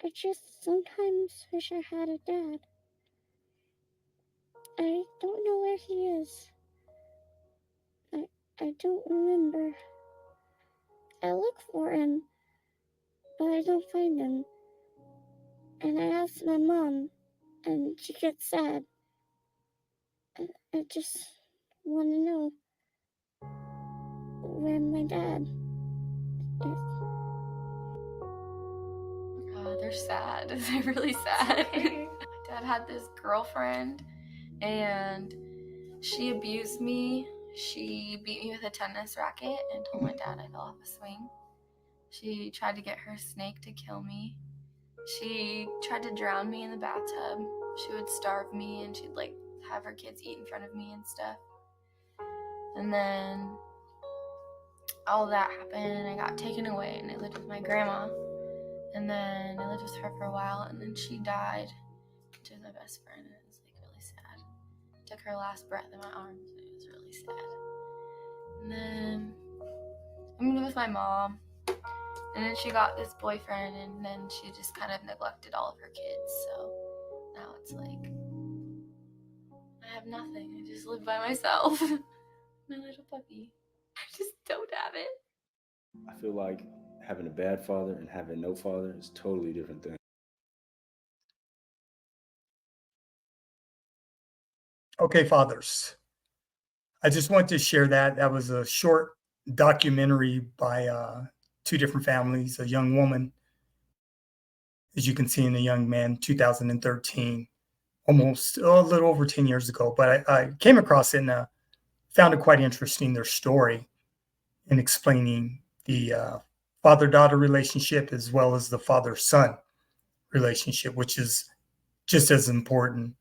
Speaker 2: I just sometimes wish I had a dad. I don't know where he is. I don't remember. I look for him, but I don't find him. And I ask my mom, and she gets sad. I just want to know where my dad is.
Speaker 17: They're sad. They're really sad. My dad had this girlfriend, and she abused me. She beat me with a tennis racket and told my dad I fell off a swing. She tried to get her snake to kill me. She tried to drown me in the bathtub. She would starve me, and she'd like have her kids eat in front of me and stuff. And then all that happened, and I got taken away, and I lived with my grandma. And then I lived with her for a while, and then she died. She was my best friend, and it was like really sad. Took her last breath in my arms, and it was really sad. And then I moved with my mom, and then she got this boyfriend, and then she just kind of neglected all of her kids. So now it's like I have nothing. I just live by myself. My little puppy. I just don't have it.
Speaker 18: I feel like having a bad father and having no father is totally different things.
Speaker 1: Okay, fathers. I just want to share that. That was a short documentary by two different families, a young woman, as you can see, and a young man, 2013, almost a little over 10 years ago. But I came across it and found it quite interesting, their story, in explaining the father-daughter relationship as well as the father-son relationship, which is just as important.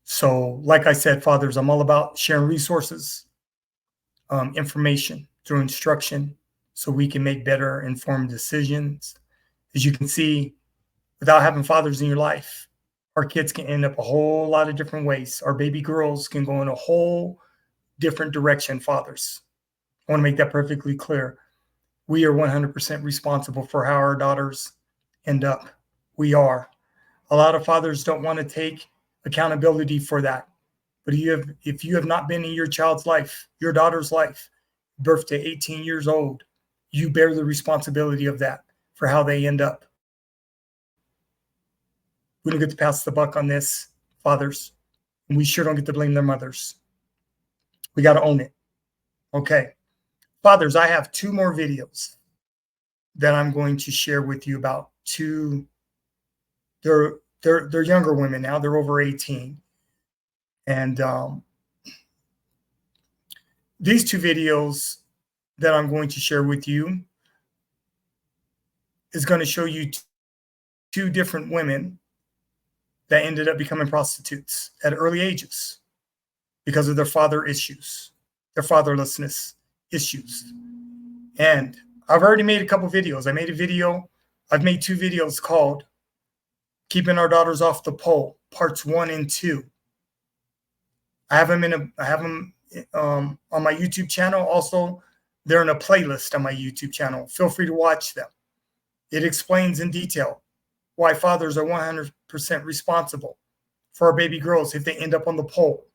Speaker 1: So, like I said, fathers, I'm all about sharing resources, information through instruction so we can make better informed decisions. As you can see, without having fathers in your life, our kids can end up a whole lot of different ways. Our baby girls can go in a whole different direction, fathers. I want to make that perfectly clear. We are 100% responsible for how our daughters end up. We are. A lot of fathers don't want to take accountability for that. But if you have not been in your child's life, your daughter's life, birth to 18 years old, you bear the responsibility of that for how they end up. We don't get to pass the buck on this, fathers. And we sure don't get to blame their mothers. We got to own it. Okay. Fathers, I have two more videos that I'm going to share with you about two. They're younger women now. They're over 18. And these two videos that I'm going to share with you is going to show you two different women that ended up becoming prostitutes at early ages because of their father issues, their fatherlessness issues. And I've already made a couple videos. I've made two videos called Keeping Our Daughters Off the Pole, parts 1 and 2. I have them on my YouTube channel. Also, they're in a playlist on my YouTube channel. Feel free to watch them. It explains in detail why fathers are 100% responsible for our baby girls if they end up on the pole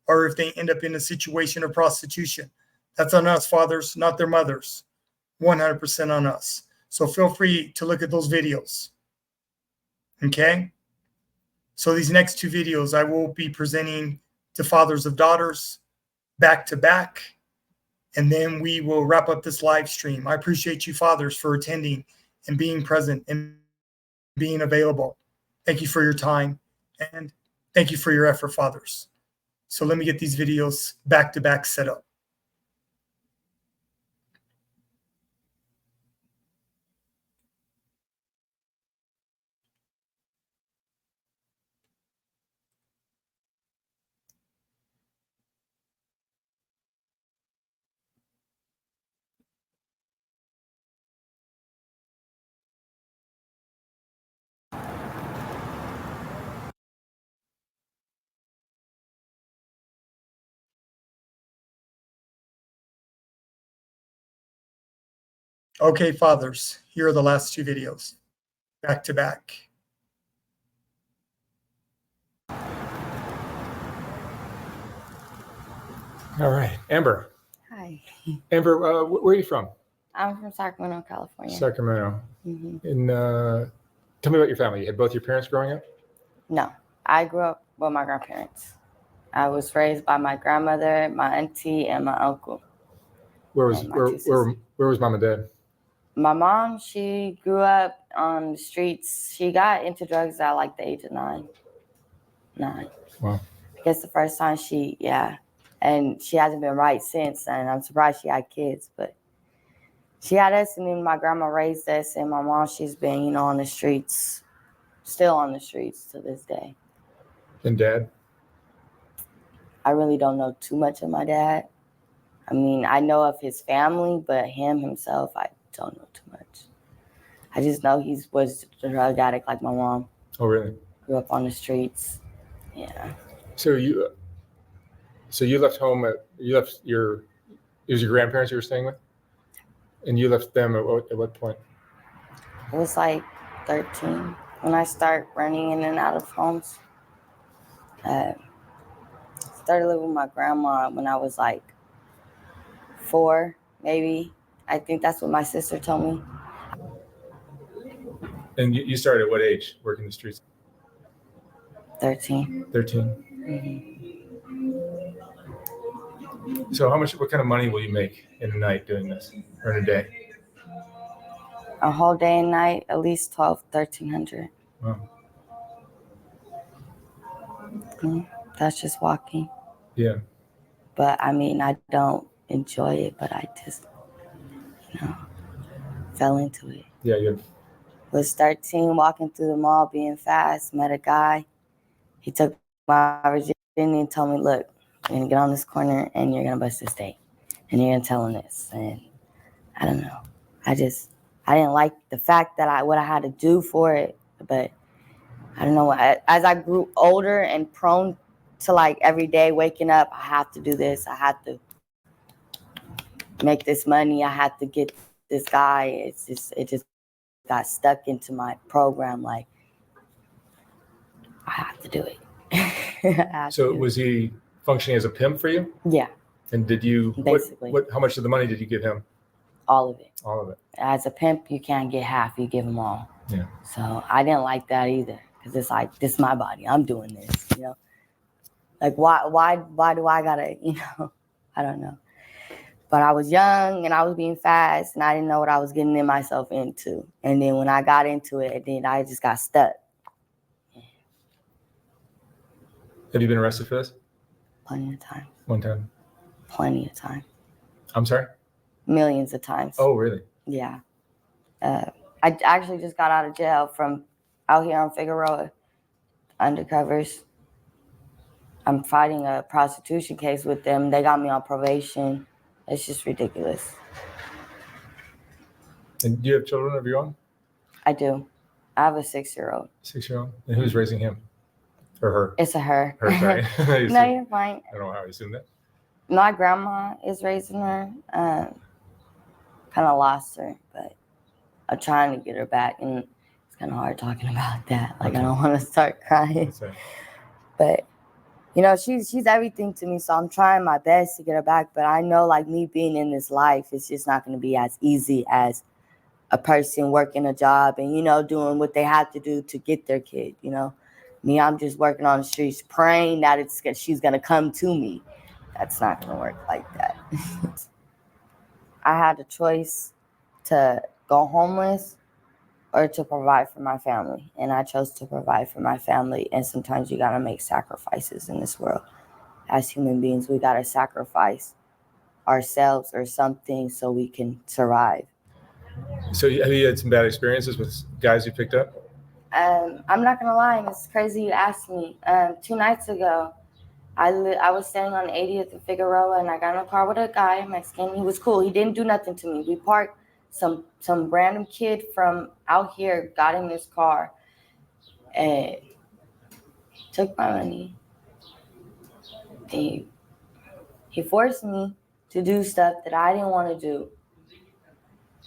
Speaker 1: or if they end up in a situation of prostitution. That's on us, fathers, not their mothers. 100% on us. So feel free to look at those videos. Okay? So these next 2 videos, I will be presenting to fathers of daughters back to back. And then we will wrap up this live stream. I appreciate you fathers for attending and being present and being available. Thank you for your time and thank you for your effort, fathers. So let me get these videos back to back set up. Okay, fathers, here are the last 2 videos, back to back.
Speaker 20: All right, Amber.
Speaker 21: Hi.
Speaker 20: Amber, where are you from?
Speaker 21: I'm from Sacramento, California.
Speaker 20: Sacramento.
Speaker 21: Mm-hmm.
Speaker 20: And tell me about your family. You had both your parents growing up?
Speaker 21: No, I grew up with my grandparents. I was raised by my grandmother, my auntie, and my uncle.
Speaker 20: Where was mom and dad?
Speaker 21: My mom, she grew up on the streets. She got into drugs at like the age of 9.
Speaker 20: Wow.
Speaker 21: I guess the first time and she hasn't been right since. And I'm surprised she had kids, but she had us, and then my grandma raised us, and my mom, she's been, on the streets, still on the streets to this day.
Speaker 20: And dad?
Speaker 21: I really don't know too much of my dad. I mean, I know of his family, but him himself, I don't know too much. I just know he was a drug addict like my mom.
Speaker 20: Oh, really?
Speaker 21: Grew up on the streets. Yeah.
Speaker 20: So you left home it was your grandparents you were staying with? And you left them at what point?
Speaker 21: It was like 13 when I started running in and out of homes. Started living with my grandma when I was like 4, maybe. I think that's what my sister told me.
Speaker 20: And you started at what age working the streets?
Speaker 21: 13.
Speaker 20: 13.
Speaker 21: Mm-hmm.
Speaker 20: So what kind of money will you make in a night doing this, or in a day?
Speaker 21: A whole day and night, at least $1,200.
Speaker 20: Wow.
Speaker 21: That's just walking.
Speaker 20: Yeah.
Speaker 21: But I mean, I don't enjoy it, but I just, fell into it.
Speaker 20: Yeah, you
Speaker 21: was 13, walking through the mall, being fast, met a guy. He took my virginity and told me, look, you're going to get on this corner and you're going to bust this date. And you're going to tell him this. And I don't know. I didn't like the fact that what I had to do for it. But I don't know. As I grew older and prone to like every day waking up, I have to do this. I have to make this money. I have to get this guy. It just got stuck into my program. Like, I have to do it.
Speaker 20: So was he functioning as a pimp for you?
Speaker 21: Yeah.
Speaker 20: And did you,
Speaker 21: basically,
Speaker 20: how much of the money did you give him?
Speaker 21: All of it.
Speaker 20: All of it.
Speaker 21: As a pimp, you can't get half, you give them all.
Speaker 20: Yeah.
Speaker 21: So I didn't like that either. Because it's like, this is my body. I'm doing this, Like, why do I gotta, I don't know. But I was young and I was being fast and I didn't know what I was getting myself into. And then when I got into it, then I just got stuck.
Speaker 20: Have you been arrested for this?
Speaker 21: Plenty of times.
Speaker 20: One time?
Speaker 21: Plenty of times.
Speaker 20: I'm sorry?
Speaker 21: Millions of times.
Speaker 20: Oh, really?
Speaker 21: Yeah. I actually just got out of jail from out here on Figueroa, undercovers. I'm fighting a prostitution case with them. They got me on probation. It's just ridiculous.
Speaker 20: And do you have children of your own?
Speaker 21: I do. I have a 6-year-old.
Speaker 20: 6-year-old? And who's raising him? Or her?
Speaker 21: It's a her.
Speaker 20: Her, sorry.
Speaker 21: No, you're fine.
Speaker 20: I don't know how I assume that.
Speaker 21: My grandma is raising her. Kind of lost her, but I'm trying to get her back. And it's kind of hard talking about that. Like, okay. I don't want to start crying. But, you know, she's everything to me. So I'm trying my best to get her back. But I know, like, me being in this life, it's just not going to be as easy as a person working a job and, you know, doing what they have to do to get their kid, you know. Me, I'm just working on the streets, praying that she's going to come to me. That's not going to work like that. I had a choice to go homeless or to provide for my family. And I chose to provide for my family. And sometimes you got to make sacrifices in this world. As human beings, we got to sacrifice ourselves or something so we can survive.
Speaker 20: So have you had some bad experiences with guys you picked up?
Speaker 21: I'm not going to lie, and it's crazy you asked me. 2 nights ago, I was standing on 80th and Figueroa, and I got in a car with a guy, Mexican. He was cool. He didn't do nothing to me. We parked. Some random kid from out here got in this car and took my money. He forced me to do stuff that I didn't want to do.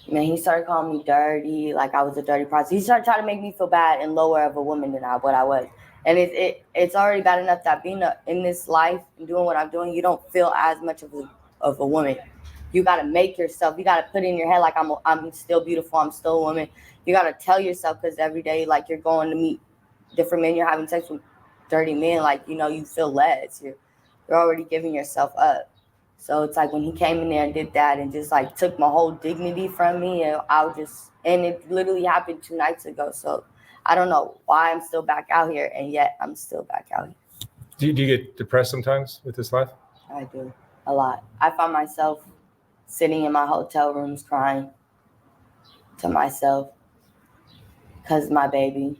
Speaker 21: Man, he started calling me dirty, like I was a dirty prostitute. He started trying to make me feel bad and lower of a woman than what I was. And it's already bad enough that being in this life and doing what I'm doing, you don't feel as much of a woman. You got to make yourself. You got to put in your head like I'm still beautiful. I'm still a woman. You got to tell yourself, because every day, like, you're going to meet different men. You're having sex with dirty men. Like, you know, you feel less. You're already giving yourself up. So it's like when he came in there and did that and just like took my whole dignity from me, and it literally happened 2 nights ago. So I don't know why I'm still back out here, and yet I'm still back out here.
Speaker 20: Do you get depressed sometimes with this life?
Speaker 21: I do, a lot. I find myself sitting in my hotel rooms crying to myself because my baby.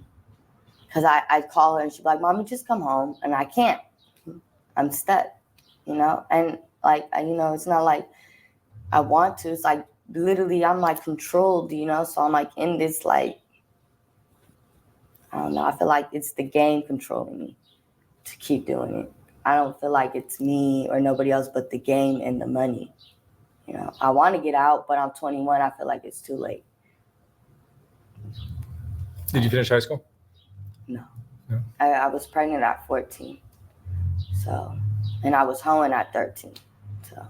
Speaker 21: Because I call her and she's like, "Mommy, just come home," and I can't. I'm stuck, you know, and like, you know, it's not like I want to. It's like literally I'm like controlled, you know, so I'm like in this, like, I don't know. I feel like it's the game controlling me to keep doing it. I don't feel like it's me or nobody else but the game and the money. You know, I want to get out, but I'm 21. I feel like it's too late.
Speaker 20: Did you finish high school?
Speaker 21: No. I was pregnant at 14. So, and I was hoeing at 13. So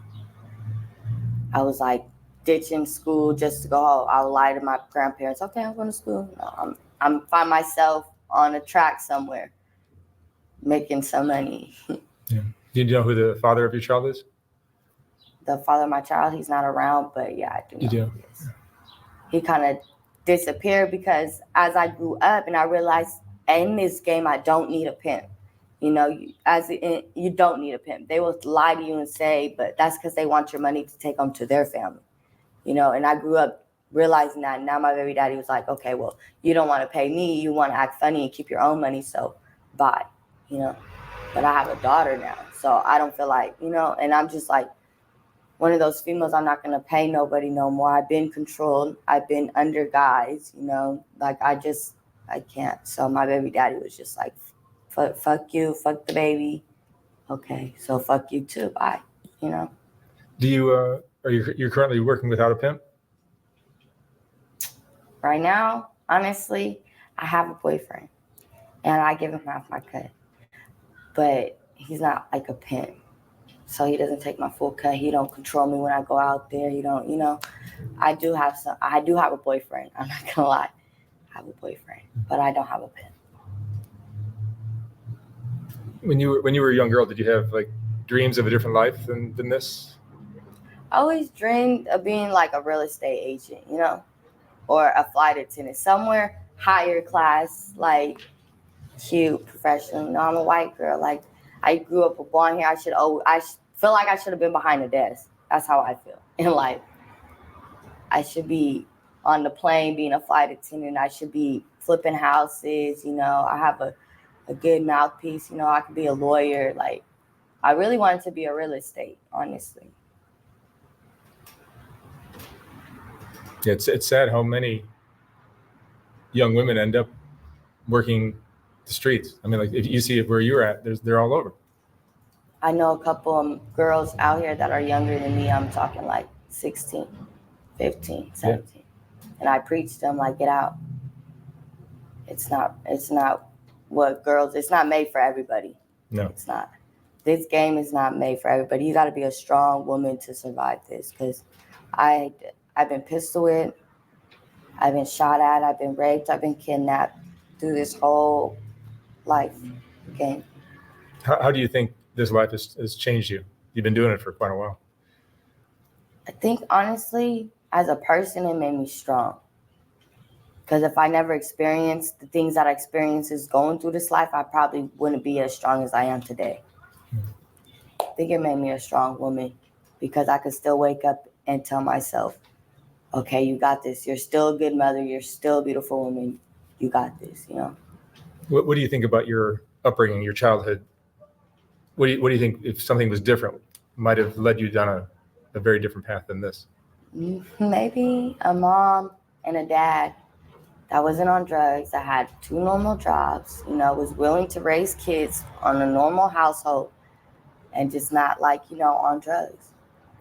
Speaker 21: I was like ditching school just to go home. I would lie to my grandparents. Okay, I'm going to school. No, I'm find myself on a track somewhere, making some money.
Speaker 20: Yeah. Do you know who the father of your child is?
Speaker 21: The father of my child, he's not around, but yeah, I do know.
Speaker 20: You do?
Speaker 21: He kind of disappeared because as I grew up and I realized in this game, I don't need a pimp. You know, you don't need a pimp. They will lie to you and say, but that's because they want your money to take them to their family. You know, and I grew up realizing that. Now my baby daddy was like, okay, well, you don't want to pay me. You want to act funny and keep your own money. So bye, you know. But I have a daughter now. So I don't feel like, you know, and I'm just like one of those females, I'm not going to pay nobody no more. I've been controlled. I've been under guys, you know, like I can't. So my baby daddy was just like, fuck you, fuck the baby. Okay, so fuck you too, bye, you know.
Speaker 20: Do you, you're currently working without a pimp?
Speaker 21: Right now, honestly, I have a boyfriend and I give him half my cut, but he's not like a pimp. So he doesn't take my full cut. He don't control me when I go out there. He don't, you know, I do have a boyfriend. I'm not gonna lie. I have a boyfriend, but I don't have a pimp.
Speaker 20: When you were a young girl, did you have like dreams of a different life than this?
Speaker 21: I always dreamed of being like a real estate agent, you know, or a flight attendant, somewhere higher class, like cute, professional. You know, I'm a white girl. Like I grew up with blonde hair. I feel like I should have been behind the desk. That's how I feel in life. I should be on the plane being a flight attendant. I should be flipping houses. You know, I have a good mouthpiece. You know, I could be a lawyer. Like, I really wanted to be a real estate, honestly.
Speaker 20: Yeah, it's sad how many young women end up working the streets. I mean, like if you see it where you're at, they're all over.
Speaker 21: I know a couple of girls out here that are younger than me. I'm talking like 16, 15, 17. Yeah. And I preach to them like, get out. It's not what girls, it's not made for everybody.
Speaker 20: No.
Speaker 21: It's not. This game is not made for everybody. You got to be a strong woman to survive this, because I've been pistol whipped, I've been shot at, I've been raped, I've been kidnapped through this whole life game.
Speaker 20: How do you think this life has changed you? You've been doing it for quite a while.
Speaker 21: I think, honestly, as a person, it made me strong. Because if I never experienced the things that I experienced is going through this life, I probably wouldn't be as strong as I am today. I think it made me a strong woman, because I could still wake up and tell myself, okay, you got this. You're still a good mother. You're still a beautiful woman. You got this, you know?
Speaker 20: What do you think about your upbringing, your childhood? What do you think, if something was different, might have led you down a very different path than this?
Speaker 21: Maybe a mom and a dad that wasn't on drugs, that had 2 normal jobs, you know, was willing to raise kids on a normal household and just not on drugs.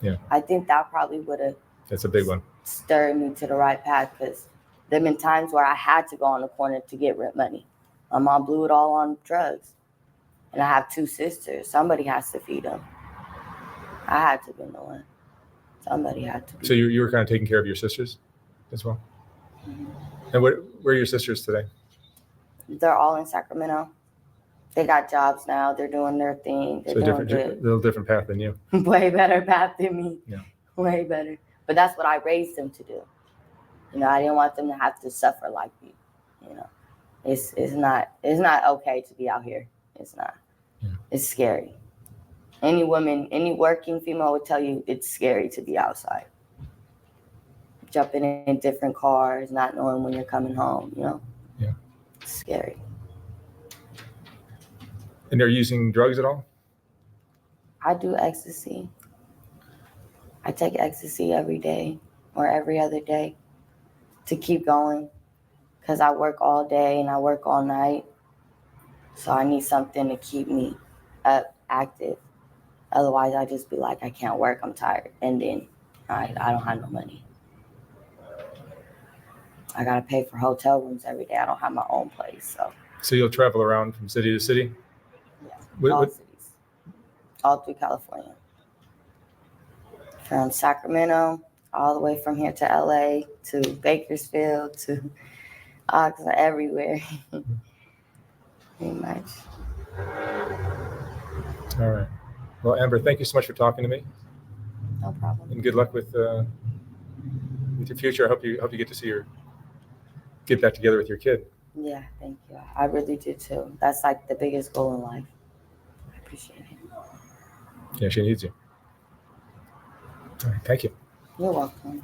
Speaker 20: Yeah.
Speaker 21: I think that probably would have.
Speaker 20: That's a big one.
Speaker 21: Stirred me to the right path, because there have been times where I had to go on the corner to get rent money. My mom blew it all on drugs. And I have 2 sisters. Somebody has to feed them. I had to be the one. Somebody had to be.
Speaker 20: So you were kind of taking care of your sisters as well? Mm-hmm. And where are your sisters today?
Speaker 21: They're all in Sacramento. They got jobs now. They're doing their thing. They're doing good.
Speaker 20: A little different path than you.
Speaker 21: Way better path than me.
Speaker 20: Yeah. Way
Speaker 21: better. But that's what I raised them to do. You know, I didn't want them to have to suffer like me. You know, it's not okay to be out here. It's not. Yeah. It's scary. Any woman, any working female would tell you it's scary to be outside. Jumping in different cars, not knowing when you're coming home, you know?
Speaker 20: Yeah.
Speaker 21: It's scary.
Speaker 20: And they're using drugs at all?
Speaker 21: I do ecstasy. I take ecstasy every day or every other day to keep going, because I work all day and I work all night. So I need something to keep me up, active. Otherwise, I just be like, I can't work, I'm tired. And then I don't have no money. I got to pay for hotel rooms every day. I don't have my own place.
Speaker 20: So you'll travel around from city to city?
Speaker 21: Yeah, all cities. All through California. From Sacramento, all the way from here to LA, to Bakersfield, to Oxnard, everywhere. Pretty much.
Speaker 20: All right. Well, Amber, thank you so much for talking to me.
Speaker 21: No problem.
Speaker 20: And good luck with your future. I hope you get to get back together with your kid.
Speaker 21: Yeah, thank you. I really do too. That's like the biggest goal in life. I appreciate it.
Speaker 20: Yeah, she needs you. All right, thank you.
Speaker 21: You're welcome.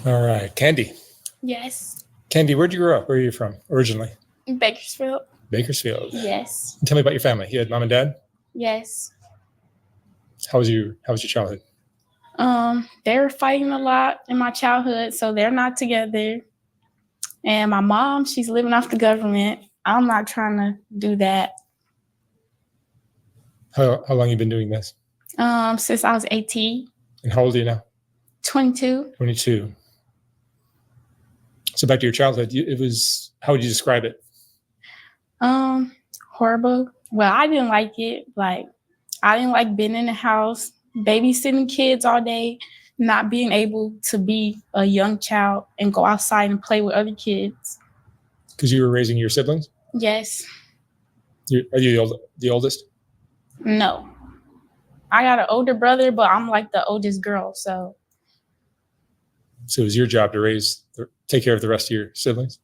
Speaker 20: All right, Candy.
Speaker 6: Yes.
Speaker 20: Candy, where'd you grow up? Where are you from originally?
Speaker 6: Bakersfield.
Speaker 20: Bakersfield.
Speaker 6: Yes.
Speaker 20: Tell me about your family. You had mom and dad?
Speaker 6: Yes.
Speaker 20: How was your childhood?
Speaker 6: They were fighting a lot in my childhood, so they're not together. And my mom, she's living off the government. I'm not trying to do that.
Speaker 20: How long you been doing this?
Speaker 6: Since I was 18.
Speaker 20: And how old are you now?
Speaker 6: 22.
Speaker 20: 22. So back to your childhood, how would you describe it?
Speaker 6: Horrible. Well, I didn't like it. Like, I didn't like being in the house, babysitting kids all day, not being able to be a young child and go outside and play with other kids.
Speaker 20: Because you were raising your siblings?
Speaker 6: Yes.
Speaker 20: Are you the oldest?
Speaker 6: No. I got an older brother, but I'm like the oldest girl, so.
Speaker 20: So it was your job to take care of the rest of your siblings?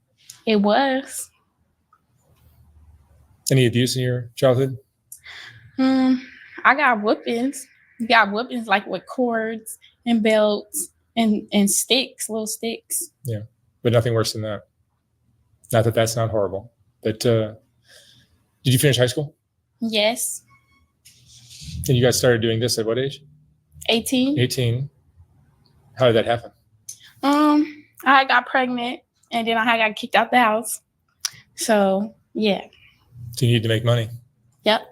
Speaker 6: It was.
Speaker 20: Any abuse in your childhood?
Speaker 6: I got whoopings. Got whoopings like with cords and belts and sticks, little sticks.
Speaker 20: Yeah, but nothing worse than that. Not that that's not horrible. But did you finish high school?
Speaker 6: Yes.
Speaker 20: And you guys started doing this at what age?
Speaker 6: 18.
Speaker 20: 18. How did that happen?
Speaker 6: I got pregnant and then I got kicked out the house. So, yeah.
Speaker 20: So you need to make money.
Speaker 6: Yep.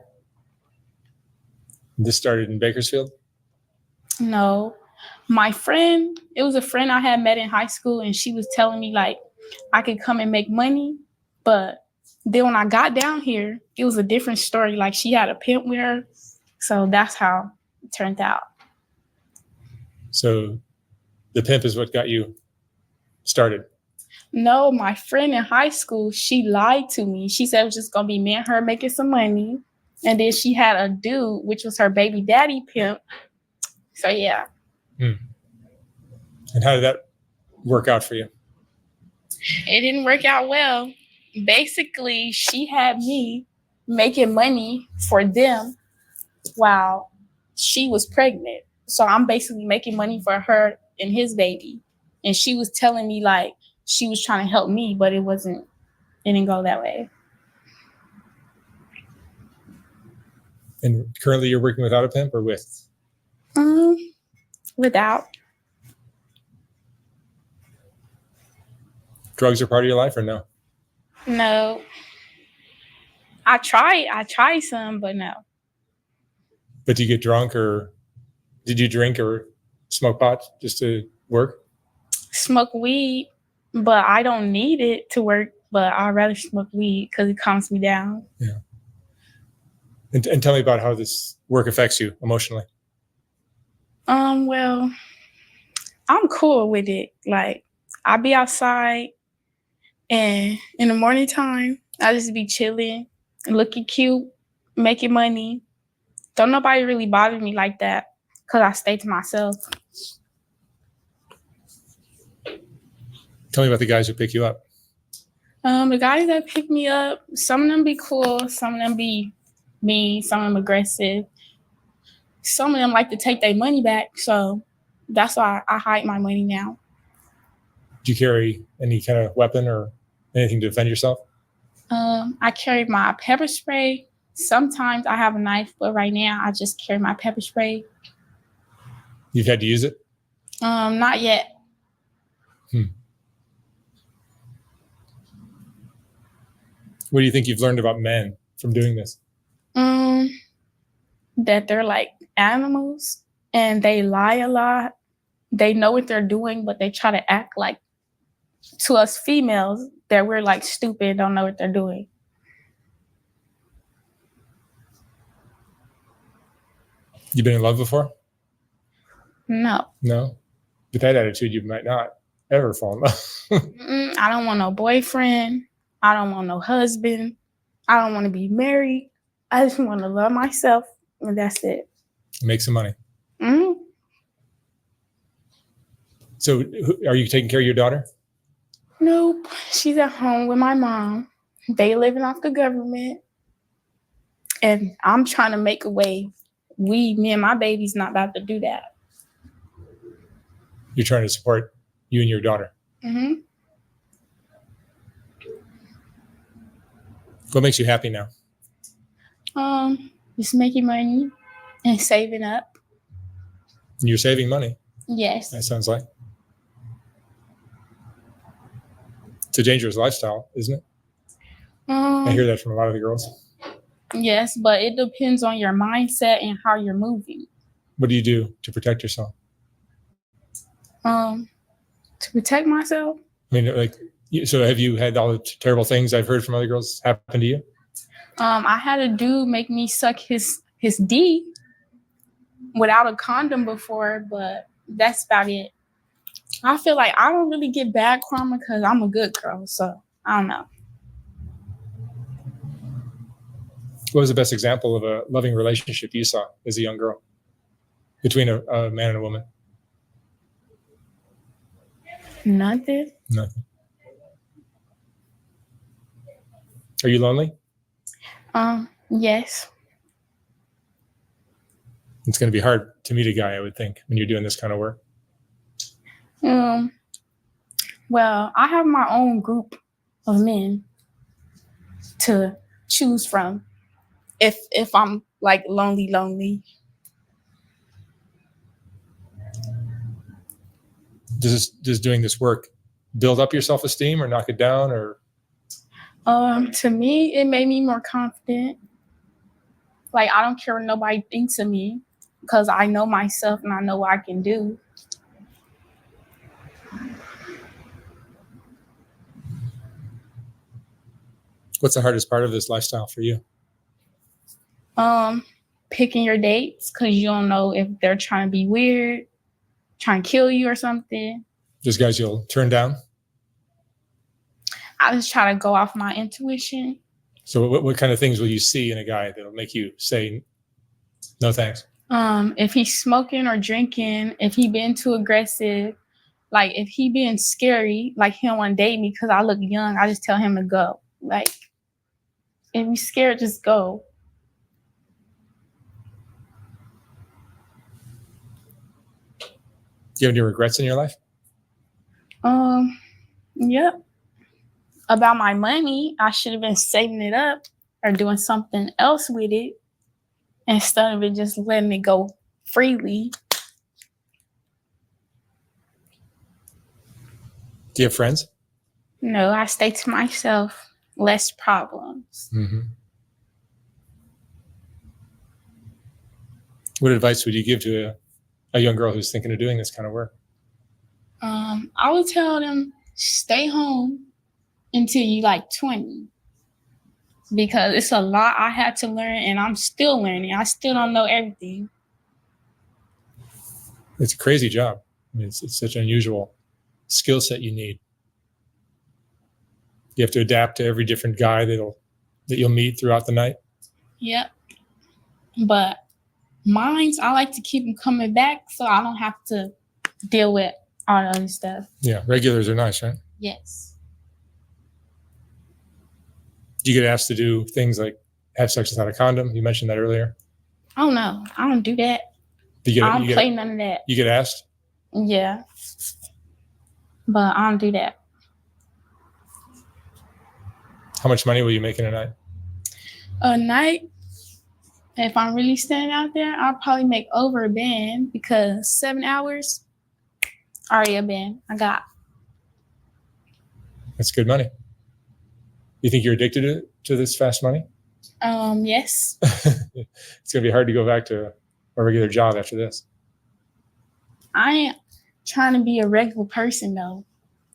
Speaker 20: This started in Bakersfield?
Speaker 6: No. My friend, it was a friend I had met in high school, and she was telling me like I could come and make money. But then when I got down here, it was a different story. Like she had a pimp with her. So that's how it turned out.
Speaker 20: So the pimp is what got you started?
Speaker 6: No, my friend in high school, she lied to me. She said it was just going to be me and her making some money. And then she had a dude, which was her baby daddy pimp. So, yeah.
Speaker 20: And how did that work out for you?
Speaker 6: It didn't work out well. Basically, she had me making money for them while she was pregnant. So I'm basically making money for her and his baby. And she was telling me like she was trying to help me, but it didn't go that way.
Speaker 20: And currently you're working without a pimp or with?
Speaker 6: Without.
Speaker 20: Drugs are part of your life or no?
Speaker 6: No. I tried some, but no.
Speaker 20: But do you get drunk or did you drink or smoke pot just to work?
Speaker 6: Smoke weed, but I don't need it to work, but I'd rather smoke weed because it calms me down.
Speaker 20: Yeah. And tell me about how this work affects you emotionally.
Speaker 6: Well, I'm cool with it. Like, I'll be outside and in the morning time, I'll just be chilling, looking cute, making money. Don't nobody really bother me like that because I stay to myself.
Speaker 20: Tell me about the guys who pick you up.
Speaker 6: The guys that pick me up, some of them be cool, some of them be mean, some of them aggressive. Some of them like to take their money back, so that's why I hide my money now.
Speaker 20: Do you carry any kind of weapon or anything to defend yourself?
Speaker 6: I carry my pepper spray. Sometimes I have a knife, but right now I just carry my pepper spray.
Speaker 20: You've had to use it?
Speaker 6: Not yet.
Speaker 20: What do you think you've learned about men from doing this?
Speaker 6: That they're like animals and they lie a lot. They know what they're doing, but they try to act like to us females that we're like stupid, don't know what they're doing.
Speaker 20: You been in love before?
Speaker 6: No.
Speaker 20: No? With that attitude, you might not ever fall in love.
Speaker 6: I don't want no boyfriend. I don't want no husband. I don't want to be married. I just want to love myself, and that's it.
Speaker 20: Make some money. So are you taking care of your daughter?
Speaker 6: Nope. She's at home with my mom. They living off the government. And I'm trying to make a way. Me and my baby's not about to do that.
Speaker 20: You're trying to support You and your daughter.
Speaker 6: Mm-hmm.
Speaker 20: What makes you happy now?
Speaker 6: Just making money and saving up.
Speaker 20: You're saving money.
Speaker 6: Yes.
Speaker 20: That sounds like. It's a dangerous lifestyle, isn't it? I hear that from a lot of the girls.
Speaker 6: Yes, but it depends on your mindset and how you're moving.
Speaker 20: What do you do to protect yourself?
Speaker 6: To protect myself?
Speaker 20: I mean, like, so have you had all the terrible things I've heard from other girls happen to you?
Speaker 6: I had a dude make me suck his D without a condom before, but that's about it. I feel like I don't really get bad karma because I'm a good girl, so I don't know.
Speaker 20: What was the best example of a loving relationship you saw as a young girl between a man and a woman?
Speaker 6: Nothing.
Speaker 20: Nothing. Are you lonely?
Speaker 6: Yes.
Speaker 20: It's going to be hard to meet a guy, I would think, when you're doing this kind of work.
Speaker 6: Well, I have my own group of men to choose from if I'm like lonely.
Speaker 20: Does doing this work build up your self-esteem or knock it down, or?
Speaker 6: To me, it made me more confident. Like, I don't care what nobody thinks of me because I know myself and I know what I can do.
Speaker 20: What's the hardest part of this lifestyle for you?
Speaker 6: Picking your dates because you don't know if they're trying to be weird, trying to kill you or something.
Speaker 20: There's guys you'll turn down?
Speaker 6: I just try to go off my intuition.
Speaker 20: So what kind of things will you see in a guy that'll make you say, no thanks?
Speaker 6: If he's smoking or drinking, if he been too aggressive, like if he being scary, like he don't want to date me because I look young, I just tell him to go. Like, if he's scared, just go.
Speaker 20: Do you have any regrets in your life?
Speaker 6: Yep. About my money, I should have been saving it up or doing something else with it instead of it just letting it go freely.
Speaker 20: Do you have friends?
Speaker 6: No, I stay to myself. Less problems.
Speaker 20: Mm-hmm. What advice would you give to a young girl who's thinking of doing this kind of work?
Speaker 6: I would tell them, stay home until you like 20. Because it's a lot I had to learn and I'm still learning. I still don't know everything.
Speaker 20: It's a crazy job. I mean, it's such an unusual skill set you need. You have to adapt to every different guy that you'll meet throughout the night.
Speaker 6: Yep. But mines, I like to keep them coming back so I don't have to deal with all the other stuff.
Speaker 20: Yeah, regulars are nice, right?
Speaker 6: Yes.
Speaker 20: Do you get asked to do things like have sex without a condom? You mentioned that earlier.
Speaker 6: I don't know. I don't do that. I don't play none of that.
Speaker 20: You get asked?
Speaker 6: Yeah. But I don't do that.
Speaker 20: How much money will you make in a night?
Speaker 6: A night, if I'm really standing out there, I'll probably make over a band because 7 hours, already a band I got.
Speaker 20: That's good money. You think you're addicted to this fast money?
Speaker 6: Yes.
Speaker 20: It's going to be hard to go back to a regular job after this.
Speaker 6: I ain't trying to be a regular person, though.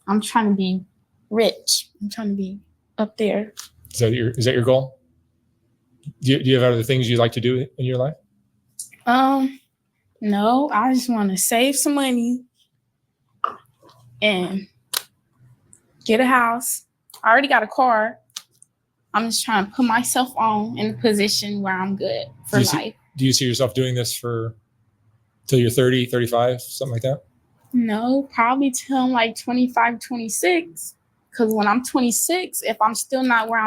Speaker 6: I'm trying to be rich. I'm trying to be up there.
Speaker 20: Is that your goal? Do you have other things you'd like to do in your life?
Speaker 6: No, I just want to save some money and get a house. I already got a car. I'm just trying to put myself in a position where I'm good for life.
Speaker 20: Do you see yourself doing this till you're 30, 35, something like that?
Speaker 6: No, probably till I'm like 25, 26. Because when I'm 26, if I'm still not where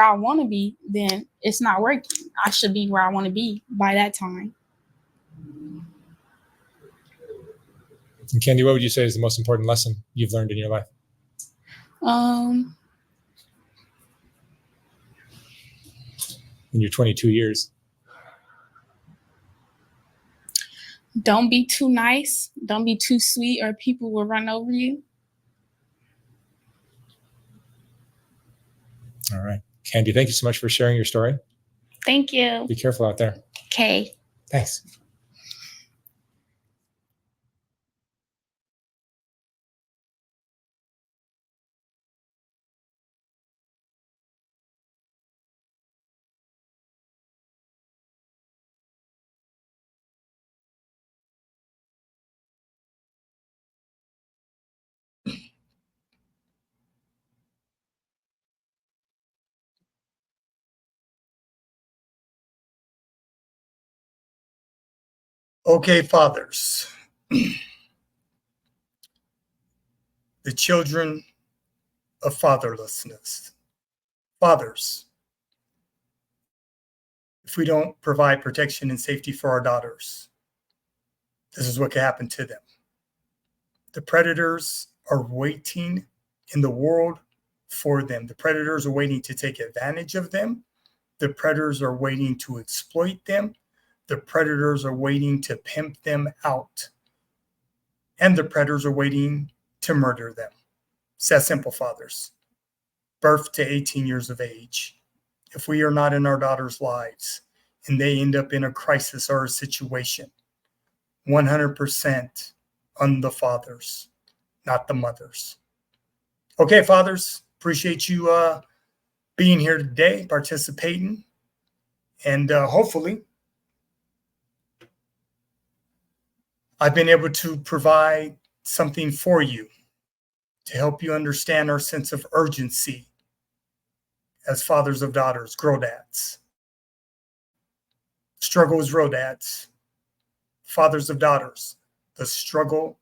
Speaker 6: I want to be, then it's not working. I should be where I want to be by that time.
Speaker 20: And Candy, what would you say is the most important lesson you've learned in your life? In your 22 years?
Speaker 6: Don't be too nice. Don't be too sweet, or people will run over you.
Speaker 20: All right. Candy, thank you so much for sharing your story.
Speaker 6: Thank you.
Speaker 20: Be careful out there.
Speaker 6: Okay.
Speaker 20: Thanks.
Speaker 1: Okay, fathers. The children of fatherlessness. Fathers, if we don't provide protection and safety for our daughters, this is what can happen to them. The predators are waiting in the world for them. The predators are waiting to take advantage of them. The predators are waiting to exploit them. The predators are waiting to pimp them out. And the predators are waiting to murder them. It's that simple, fathers. Birth to 18 years of age. If we are not in our daughters' lives and they end up in a crisis or a situation, 100% on the fathers, not the mothers. Okay, fathers, appreciate you being here today, participating, and hopefully I've been able to provide something for you to help you understand our sense of urgency as fathers of daughters, girl dads. Struggle is real, dads. Fathers of daughters, the struggle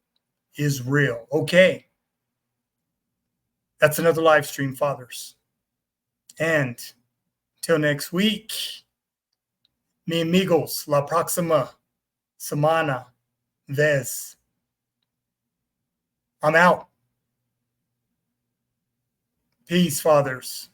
Speaker 1: is real. Okay. That's another live stream, fathers. And till next week, mi amigos, la próxima semana vez. I'm out. Peace, fathers.